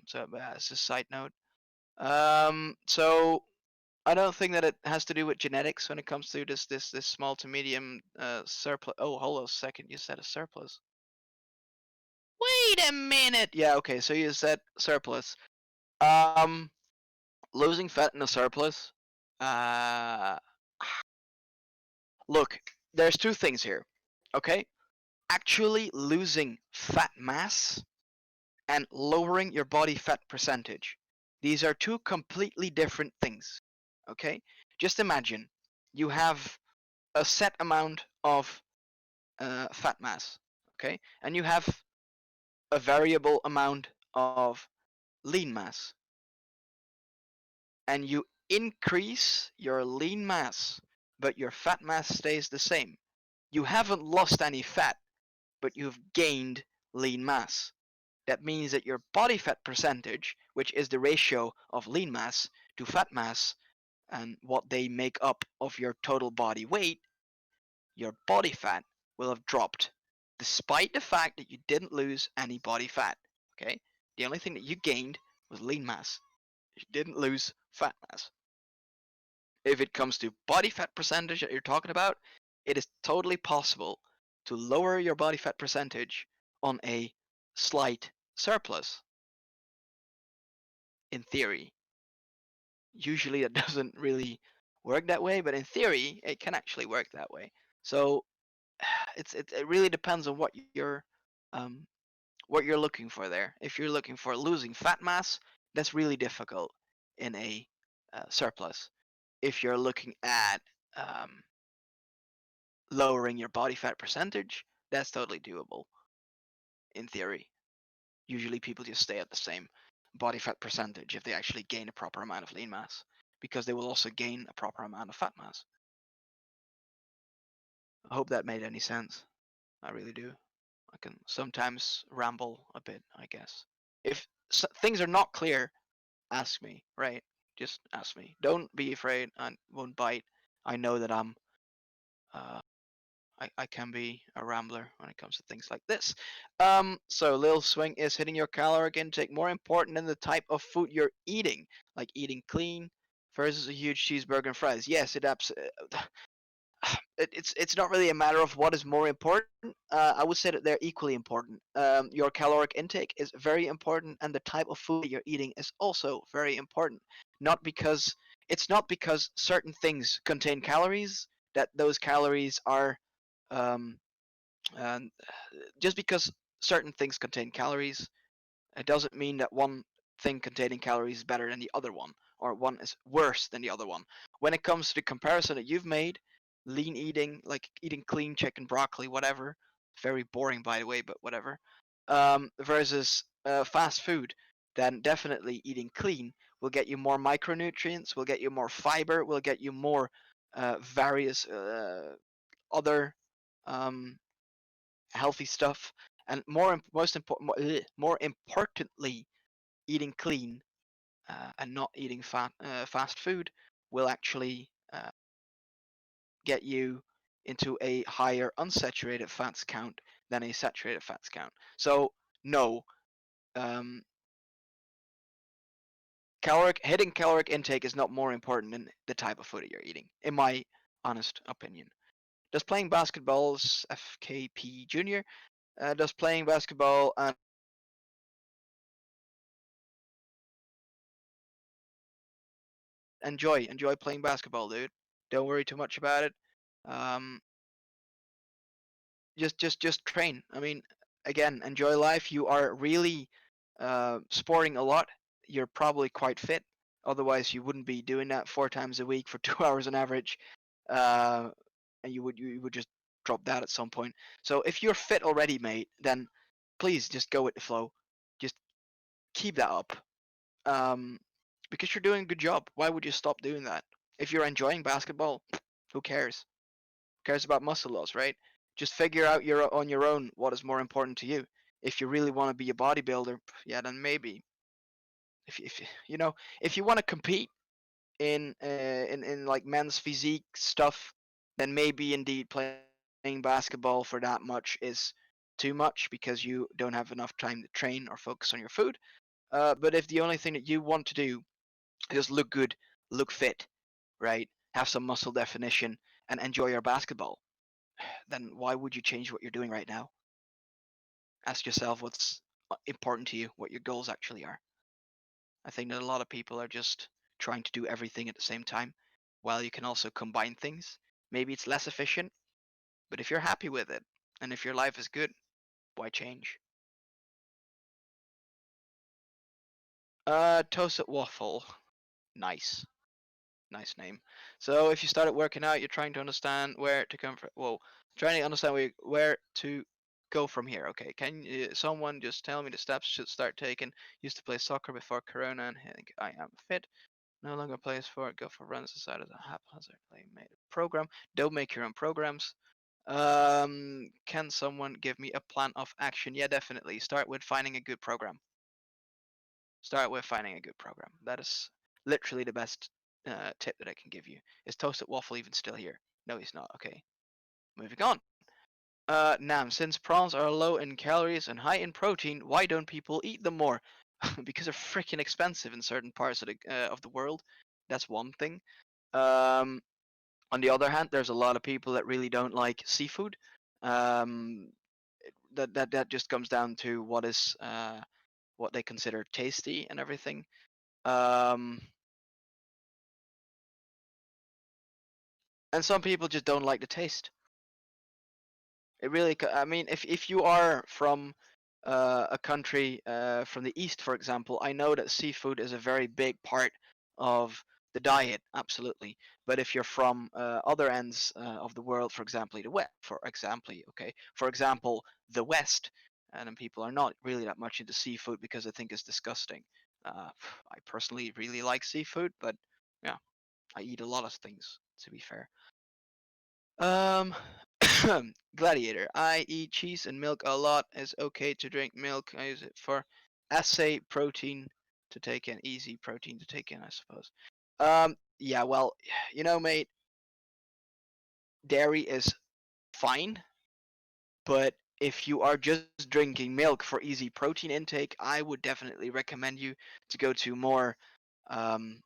So as a side note, so I don't think that it has to do with genetics when it comes to this small to medium surplus. Oh, hold on a second. You said a surplus. Wait a minute. Yeah, okay. So you said surplus. Um, Losing fat in a surplus. Uh, Look, there's two things here. Okay, actually losing fat mass and lowering your body fat percentage. These are two completely different things. Okay, just imagine you have a set amount of fat mass. Okay, and you have a variable amount of lean mass, and you increase your lean mass, but your fat mass stays the same. You haven't lost any fat, but you've gained lean mass. That means that your body fat percentage, which is the ratio of lean mass to fat mass and what they make up of your total body weight, your body fat will have dropped despite the fact that you didn't lose any body fat. Okay? The only thing that you gained was lean mass. You didn't lose fat mass. If it comes to body fat percentage that you're talking about, it is totally possible to lower your body fat percentage on a slight surplus, in theory. Usually that doesn't really work that way, but in theory it can actually work that way. So it really depends on um, what you're looking for there. If you're looking for losing fat mass, that's really difficult in a surplus. If you're looking at um, lowering your body fat percentage, that's totally doable in theory. Usually people just stay at the same body fat percentage if they actually gain a proper amount of lean mass, because they will also gain a proper amount of fat mass. I hope that made any sense. I really do. I can sometimes ramble a bit, I guess. If things are not clear, ask me, right? Just ask me. Don't be afraid. I won't bite. I know that uh, I can be a rambler when it comes to things like this. So Lil Swing, is hitting your caloric intake more important than the type of food you're eating, like eating clean versus a huge cheeseburger and fries? Yes, it's not really a matter of what is more important. I would say that they're equally important. Your caloric intake is very important, and the type of food that you're eating is also very important. Not because It's not because certain things contain calories that those calories are um, and just because certain things contain calories, it doesn't mean that one thing containing calories is better than the other one, or one is worse than the other one. When it comes to the comparison that you've made, lean eating, like eating clean chicken, broccoli, whatever, very boring by the way, but whatever, versus fast food, then definitely eating clean will get you more micronutrients, will get you more fiber, will get you more various other um, healthy stuff, and more importantly, eating clean and not eating fast food will actually get you into a higher unsaturated fats count than a saturated fats count. So no, um, caloric intake is not more important than the type of food that you're eating, in my honest opinion. Does playing basketball, FKP Junior, does playing basketball and enjoy playing basketball enjoy playing basketball, dude. Don't worry too much about it. Um, just train. I mean, again, enjoy life. You are really sporting a lot. You're probably quite fit. Otherwise, you wouldn't be doing that 4 times a week for 2 hours on average, uh, and you would just drop that at some point. So if you're fit already, mate, then please just go with the flow. Just keep that up, um, because you're doing a good job. Why would you stop doing that? If you're enjoying basketball, who cares? Who cares about muscle loss, right? Just figure out on your own what is more important to you. If you really want to be a bodybuilder, yeah, then maybe. If you know, if you want to compete in like men's physique stuff, then maybe indeed playing basketball for that much is too much because you don't have enough time to train or focus on your food. But if the only thing that you want to do is just look good, look fit, right, have some muscle definition, and enjoy your basketball, then why would you change what you're doing right now? Ask yourself what's important to you, what your goals actually are. I think that a lot of people are just trying to do everything at the same time, while you can also combine things. Maybe it's less efficient, but if you're happy with it, and if your life is good, why change? Toasted waffle. Nice. Nice name. So if you started working out, you're trying to understand where to come from. Whoa, trying to understand where to go from here. Okay, can someone just tell me the steps should start taking? Used to play soccer before Corona, and I think I am fit. No longer plays for it. Go for runs decided a haphazardly made a program. Don't make your own programs. Can someone give me a plan of action? Yeah, definitely. Start with finding a good program. Start with finding a good program. That is literally the best tip that I can give you. Is Toasted Waffle even still here? No, he's not. Okay, moving on. Nam, since prawns are low in calories and high in protein, why don't people eat them more? Because they're freaking expensive in certain parts of the world. That's one thing. Um, on the other hand, there's a lot of people that really don't like seafood. Um, that just comes down to what they consider tasty and everything. Um, and some people just don't like the taste. It really, I mean, if you are from a country from the east, for example, I know that seafood is a very big part of the diet, absolutely. But if you're from other ends of the world, for example, the West, and then people are not really that much into seafood because they think it's disgusting. I personally really like seafood, but yeah, I eat a lot of things, to be fair. Um, Gladiator. I eat cheese and milk a lot. It's okay to drink milk. I use it for assay protein to take in, easy protein to take in, I suppose. Yeah, well, mate, dairy is fine, but if you are just drinking milk for easy protein intake, I would definitely recommend you to go to more um,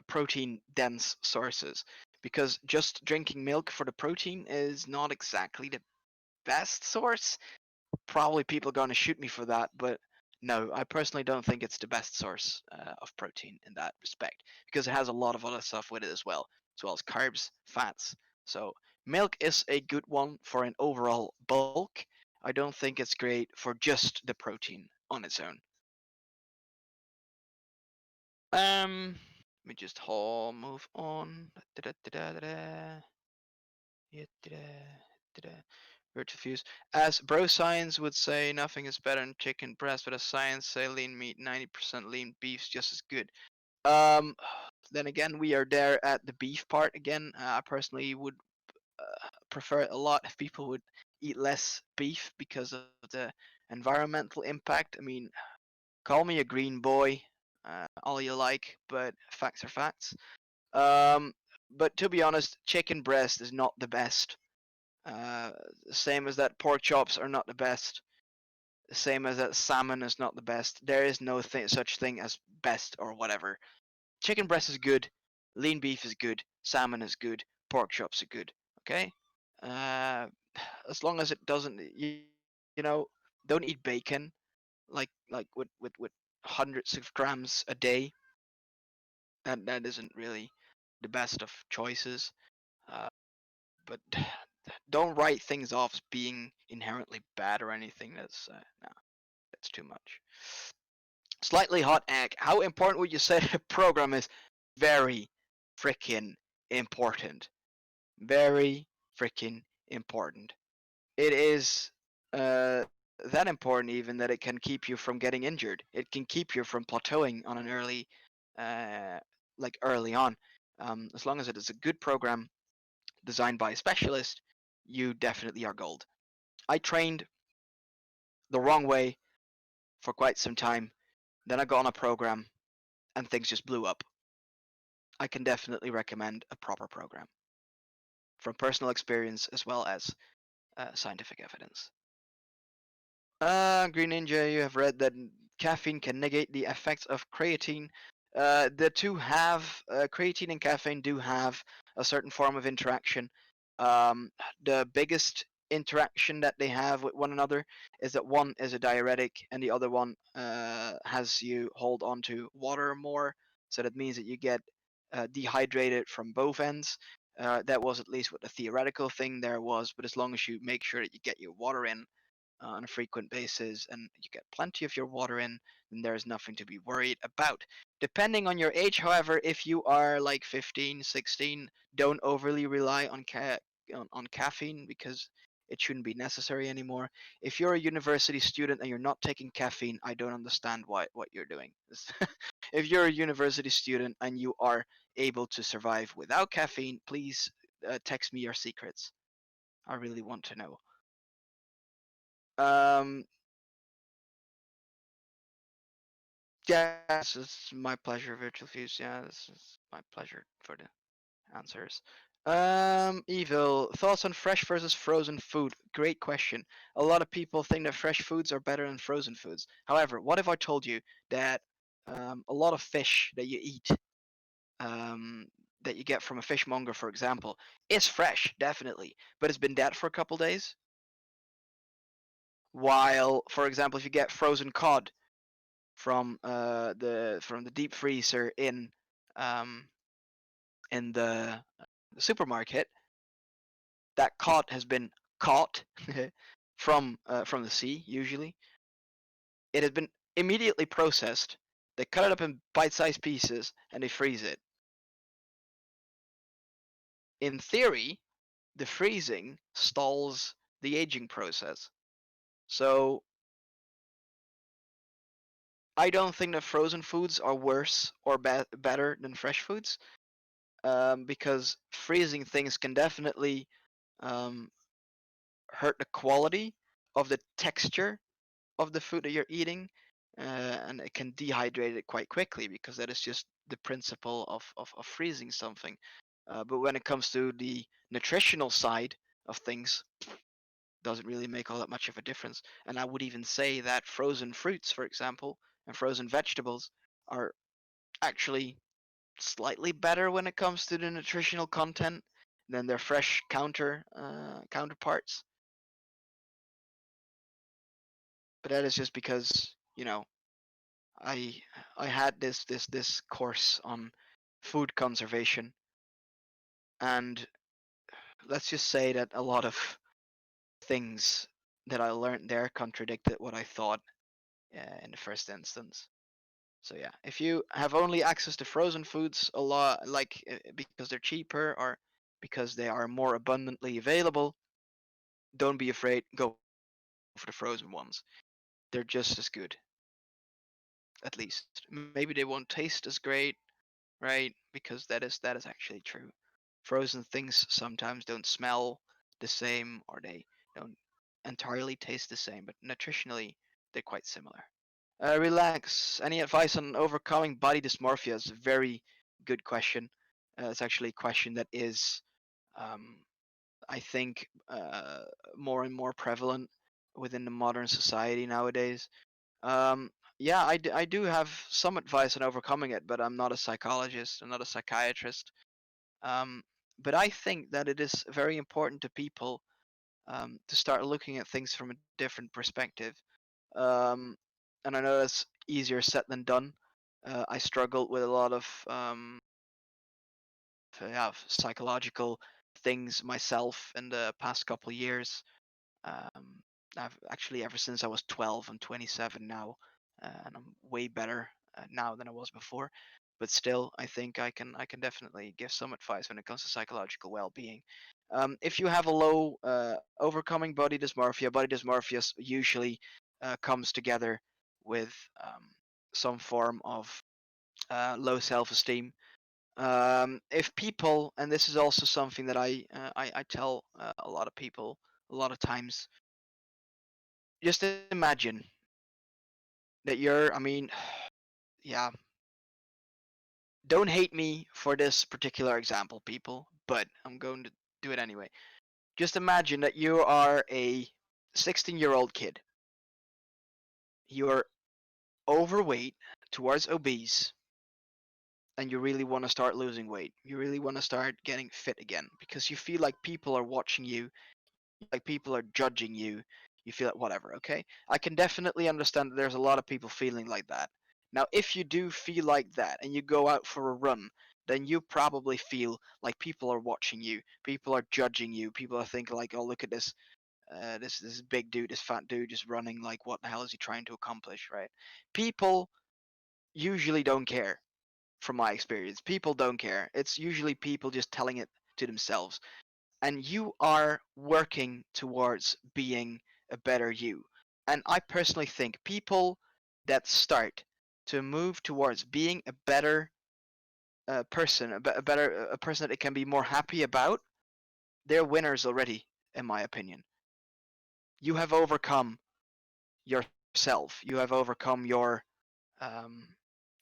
protein dense sources, because just drinking milk for the protein is not exactly the best source. Probably people are going to shoot me for that, but no, I personally don't think it's the best source of protein in that respect, because it has a lot of other stuff with it as well as carbs, fats. So milk is a good one for an overall bulk. I don't think it's great for just the protein on its own. Let me just move on. We're confused. As bro science would say, nothing is better than chicken breast, but as science say, lean meat, 90% lean beef's just as good. Um, then again, we are there at the beef part again. I personally would prefer it a lot if people would eat less beef because of the environmental impact. I mean, call me a green boy, all you like, but facts are facts. Um, but to be honest, chicken breast is not the best. Uh, Same as that pork chops are not the best. Same as that salmon is not the best. There is no such thing as best or whatever. Chicken breast is good. Lean beef is good. Salmon is good. Pork chops are good. Okay? Uh, as long as it doesn't, don't eat bacon like with hundreds of grams a day. That isn't really the best of choices. Uh, but don't write things off as being inherently bad or anything. That's no, that's too much. Slightly hot egg. How important would you say the program is? Very freaking important. Very freaking important. It is that important even that it can keep you from getting injured. It can keep you from plateauing on an uh, early on. As long as it is a good program designed by a specialist, you definitely are gold. I trained the wrong way for quite some time. Then I got on a program and things just blew up. I can definitely recommend a proper program from personal experience as well as scientific evidence. Green Ninja, you have read that caffeine can negate the effects of creatine. The two have creatine and caffeine do have a certain form of interaction. Um, the biggest interaction that they have with one another is that one is a diuretic and the other one has you hold on to water more. So that means that you get dehydrated from both ends. That was at least what the theoretical thing there was. But as long as you make sure that you get your water in on a frequent basis and you get plenty of your water in, then there's nothing to be worried about. Depending on your age, however, if you are like 15, 16, don't overly rely on on caffeine because it shouldn't be necessary anymore. If you're a university student and you're not taking caffeine, I don't understand what you're doing. If you're a university student and you are able to survive without caffeine, please text me your secrets. I really want to know. Um, Yes, it's my pleasure, Virtual Fuse. Yeah, this is my pleasure for the answers. Evil, thoughts on fresh versus frozen food? Great question. A lot of people think that fresh foods are better than frozen foods. However, what if I told you that a lot of fish that you eat, um, that you get from a fishmonger, for example, is fresh, definitely, but it's been dead for a couple days? While, for example, if you get frozen cod from the deep freezer um, in the supermarket, that cod has been caught from the sea. Usually, it has been immediately processed. They cut it up in bite-sized pieces and they freeze it. In theory, the freezing stalls the aging process. So I don't think that frozen foods are worse or better than fresh foods, because freezing things can definitely um, hurt the quality of the texture of the food that you're eating, and it can dehydrate it quite quickly because that is just the principle of freezing something. But when it comes to the nutritional side of things, doesn't really make all that much of a difference. And I would even say that frozen fruits, for example, and frozen vegetables are actually slightly better when it comes to the nutritional content than their fresh counterparts. But that is just because I I had this course on food conservation, and let's just say that a lot of things that I learned there contradicted what I thought in the first instance. So yeah, if you have only access to frozen foods a lot, like because they're cheaper or because they are more abundantly available, don't be afraid. Go for the frozen ones. They're just as good, at least. Maybe they won't taste as great, right? Because that is actually true. Frozen things sometimes don't smell the same or they don't entirely taste the same, but nutritionally they're quite similar. Relax. Any advice on overcoming body dysmorphia is a very good question. It's actually a question that is, um, I think, more and more prevalent within the modern society nowadays. Yeah, I do have some advice on overcoming it, but I'm not a psychologist, I'm not a psychiatrist. Um, but I think that it is very important to people to start looking at things from a different perspective. Um, and I know that's easier said than done. I struggled with a lot of yeah, psychological things myself in the past couple of years. I've actually ever since I was 12. I'm 27 now. and I'm way better now than I was before. But still, I think I can definitely give some advice when it comes to psychological well-being. If you have a low overcoming body dysmorphia usually comes together with some form of low self-esteem. If people, and this is also something that I tell a lot of people a lot of times, just imagine that you're, I mean, yeah, don't hate me for this particular example, people, but I'm going to do it anyway. Just imagine that you are a 16-year-old kid. You're overweight towards obese, and you really want to start losing weight. You really want to start getting fit again because you feel like people are watching you, like people are judging you. You feel like whatever, okay? I can definitely understand that there's a lot of people feeling like that. Now, if you do feel like that and you go out for a run, then you probably feel like people are watching you, people are judging you, people are thinking like, oh, look at this big dude, this fat dude just running. Like, what the hell is he trying to accomplish, right? People usually don't care. From my experience, people don't care. It's usually people just telling it to themselves, and you are working towards being a better you. And I personally think people that start to move towards being a better person, a person that they can be more happy about, they're winners already, in my opinion. You have overcome yourself. You have overcome um,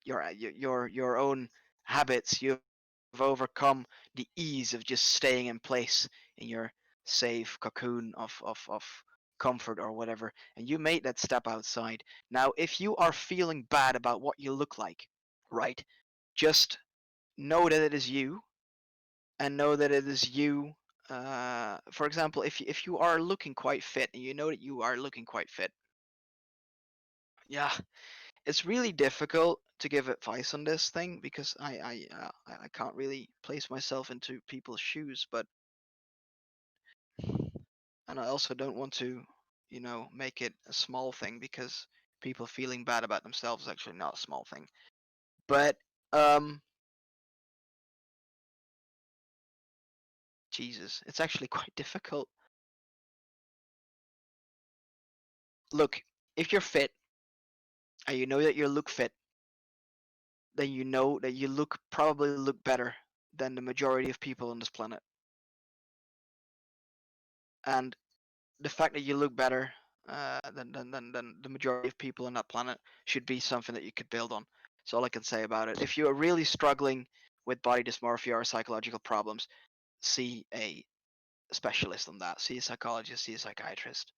your own habits. You've overcome the ease of just staying in place in your safe cocoon of comfort or whatever, and you made that step outside. Now, if you are feeling bad about what you look like, right, just know that it is you, and know that it is you. For example, if you are looking quite fit and you know that you are looking quite fit, yeah, it's really difficult to give advice on this thing because I can't really place myself into people's shoes, but and I also don't want to, make it a small thing because people feeling bad about themselves is actually not a small thing. But um, Jesus, it's actually quite difficult. Look, if you're fit and you know that you look fit, then you know that you probably look better than the majority of people on this planet. And the fact that you look better than the majority of people on that planet should be something that you could build on. That's all I can say about it. If you are really struggling with body dysmorphia or psychological problems, see a specialist on that. See a psychologist, see a psychiatrist.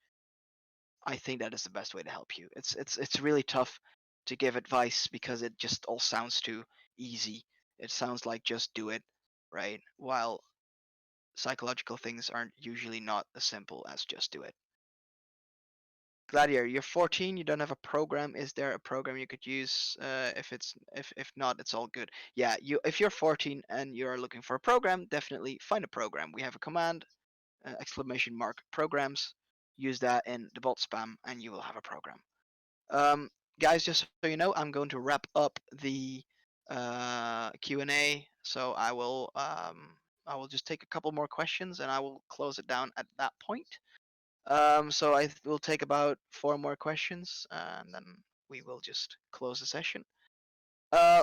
I think that is the best way to help you. It's really tough to give advice because it just all sounds too easy. It sounds like just do it, right? While psychological things aren't usually not as simple as just do it. Gladiator, you're 14. You don't have a program. Is there a program you could use? If not, it's all good. Yeah, you if you're 14 and you're looking for a program, definitely find a program. We have a command exclamation mark programs. Use that in the bot spam, and you will have a program. Um, Guys, just so you know, I'm going to wrap up the Q&A. So I will just take a couple more questions, and I will close it down at that point. So I will take about four more questions, and then we will just close the session.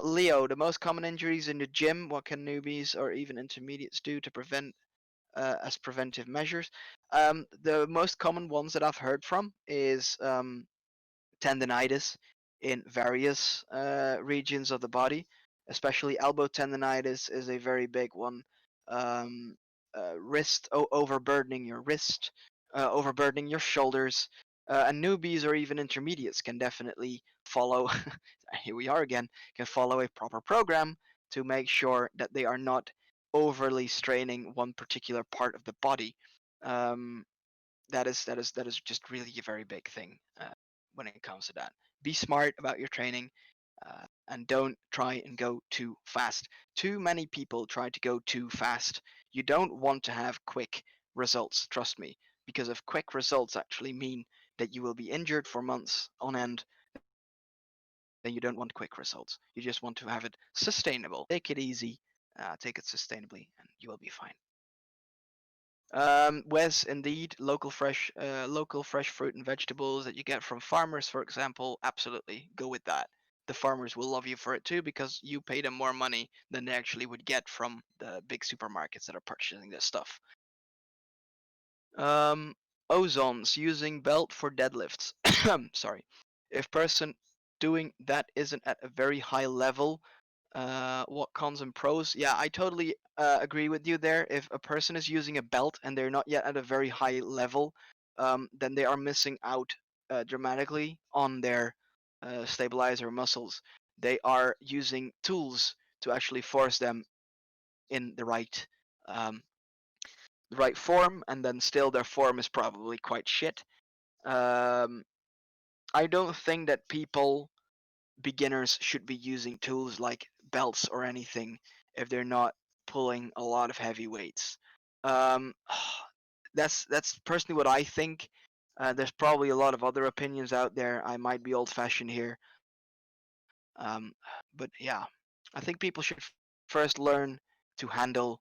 Leo, the most common injuries in the gym. What can newbies or even intermediates do to prevent as preventive measures? The most common ones that I've heard from is tendinitis in various regions of the body, especially elbow tendinitis is a very big one. Um, overburdening your wrist, overburdening your shoulders, and newbies or even intermediates can definitely follow. Here we are again. Can follow a proper program to make sure that they are not overly straining one particular part of the body. Um, that is just really a very big thing when it comes to that. Be smart about your training and don't try and go too fast. Too many people try to go too fast. You don't want to have quick results, trust me, because if quick results actually mean that you will be injured for months on end, then you don't want quick results. You just want to have it sustainable. Take it easy, take it sustainably, and you will be fine. Wes, indeed, local fresh fruit and vegetables that you get from farmers, for example, absolutely go with that. The farmers will love you for it too because you pay them more money than they actually would get from the big supermarkets that are purchasing this stuff. Um, Ozons using belt for deadlifts. Sorry. If person doing that isn't at a very high level, what cons and pros? Yeah, I totally agree with you there. If a person is using a belt and they're not yet at a very high level, then they are missing out dramatically on their stabilizer muscles. They are using tools to actually force them in um, the right form, and then still their form is probably quite shit. Um, I don't think that beginners should be using tools like belts or anything if they're not pulling a lot of heavy weights. Um, that's personally what I think. There's probably a lot of other opinions out there. I might be old-fashioned here, um, but yeah, I think people should first learn to handle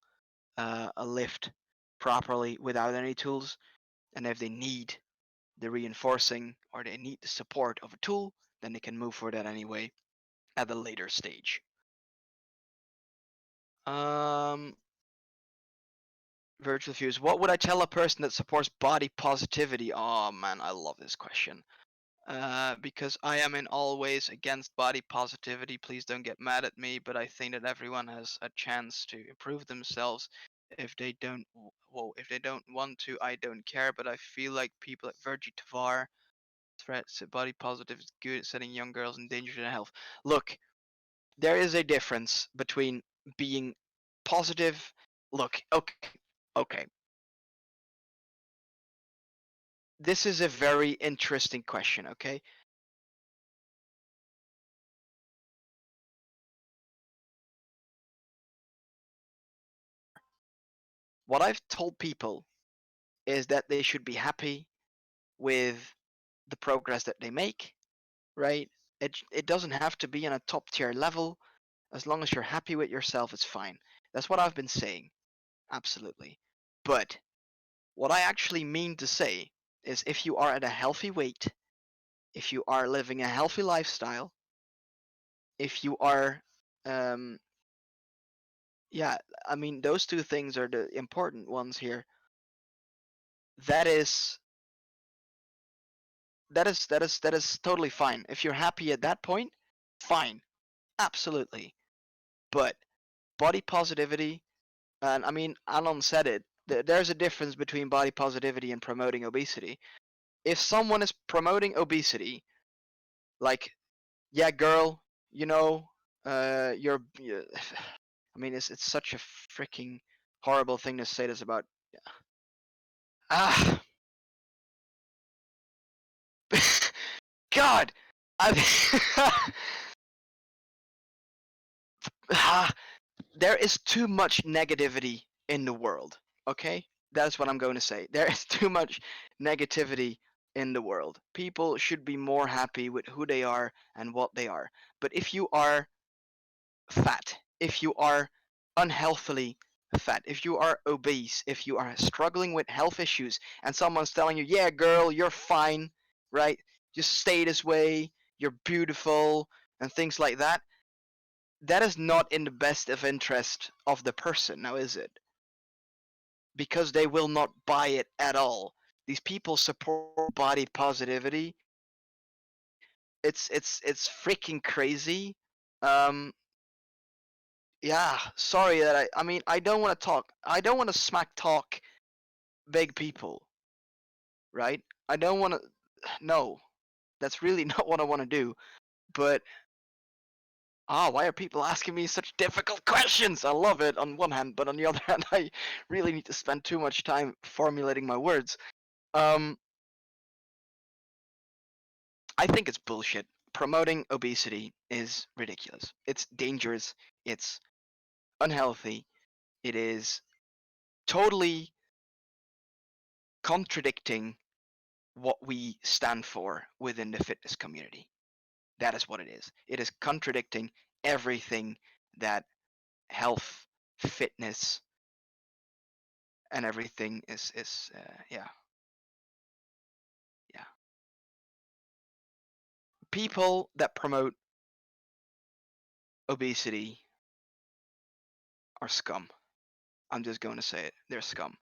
a lift properly without any tools, and if they need the reinforcing or they need the support of a tool, then they can move for that anyway at a later stage. Um, Virtual views. What would I tell a person that supports body positivity? Oh man, I love this question. Because I am in all ways against body positivity. Please don't get mad at me, but I think that everyone has a chance to improve themselves. If they don't, if they don't want to, I don't care. But I feel like people at Virgie Tavar threats that body positive is good at setting young girls in danger to their health. Look, there is a difference between being positive. Look, okay. This is a very interesting question, okay? What I've told people is that they should be happy with the progress that they make, right? It doesn't have to be on a top tier level. As long as you're happy with yourself, it's fine. That's what I've been saying. Absolutely. But what I actually mean to say is if you are at a healthy weight, if you are living a healthy lifestyle, if you are um yeah, I mean those two things are the important ones here. That is that is totally fine. If you're happy at that point, fine. Absolutely. But body positivity, and I mean Alan said it, there's a difference between body positivity and promoting obesity. If someone is promoting obesity, like, yeah, girl, you know, I mean, it's such a freaking horrible thing to say this about. Ah, God, I, ah, there is too much negativity in the world. Okay, that's what I'm going to say. There is too much negativity in the world. People should be more happy with who they are and what they are. But if you are fat, if you are unhealthily fat, if you are obese, if you are struggling with health issues, and someone's telling you, yeah, girl, you're fine, right? Just stay this way, you're beautiful, and things like that, that is not in the best of interest of the person, now is it? Because they will not buy it at all. These people support body positivity. It's freaking crazy. Um, Yeah, sorry that I mean I don't want to talk. I don't want to smack talk big people, right? I don't want to no. That's really not what I want to do. But why are people asking me such difficult questions? I love it on one hand, but on the other hand, I really need to spend too much time formulating my words. Um I think it's bullshit. Promoting obesity is ridiculous. It's dangerous. It's unhealthy. It is totally contradicting what we stand for within the fitness community. That is what it is. It is contradicting everything that health, fitness, and everything is yeah, yeah. People that promote obesity are scum. I'm just going to say it. They're scum.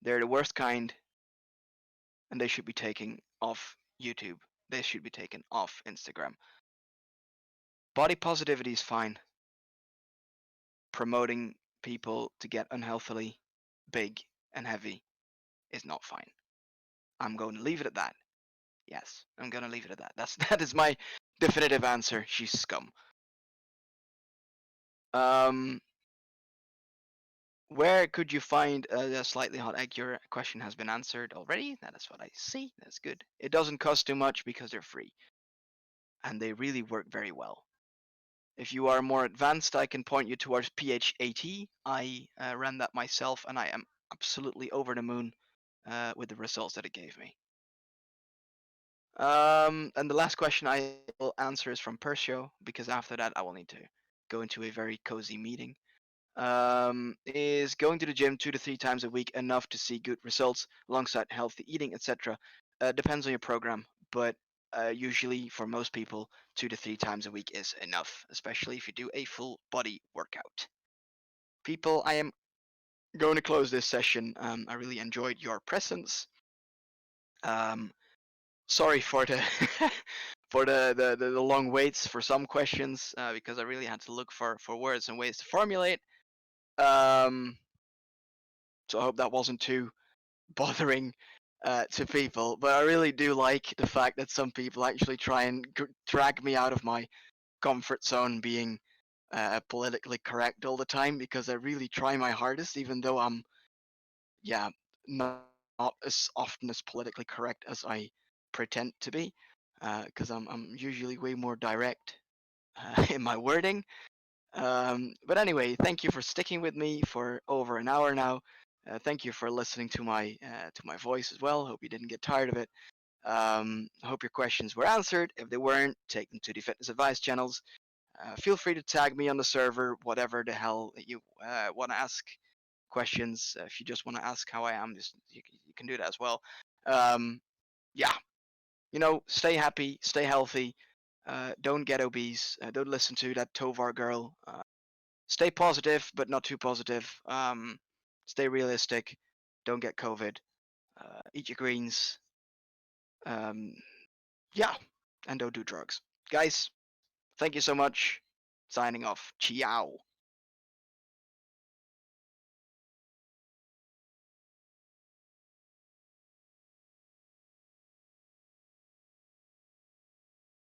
They're the worst kind, and they should be taken off YouTube. They should be taken off Instagram. Body positivity is fine. Promoting people to get unhealthily big and heavy is not fine. I'm going to leave it at that. Yes, I'm going to leave it at that. That is my definitive answer. She's scum. Um, where could you find a slightly hot egg? Your question has been answered already. That is what I see. That's good. It doesn't cost too much because they're free, and they really work very well. If you are more advanced, I can point you towards PH80. I ran that myself, and I am absolutely over the moon with the results that it gave me. And the last question I will answer is from Percio, because after that I will need to go into a very cozy meeting. Is going to the gym 2 to 3 times a week enough to see good results alongside healthy eating, etc.? Depends on your program, but usually for most people, 2 to 3 times a week is enough, especially if you do a full body workout. People, I am going to close this session. I really enjoyed your presence. Um, Sorry for the for the long waits for some questions because I really had to look for words and ways to formulate. Um, so I hope that wasn't too bothering to people. But I really do like the fact that some people actually try and drag me out of my comfort zone being politically correct all the time because I really try my hardest, even though I'm yeah not as often as politically correct as I pretend to be, because I'm usually way more direct in my wording. But anyway, thank you for sticking with me for over an hour now. Thank you for listening to my voice as well. Hope you didn't get tired of it. I hope your questions were answered. If they weren't, take them to the fitness advice channels. Feel free to tag me on the server, whatever the hell you want to ask questions. If you just want to ask how I am, just you can do that as well. Um, yeah, stay happy, stay healthy. Don't get obese. Don't listen to that Tovar girl. Stay positive, but not too positive. Stay realistic. Don't get COVID. Eat your greens. Um, yeah, and don't do drugs. Guys, thank you so much. Signing off. Ciao.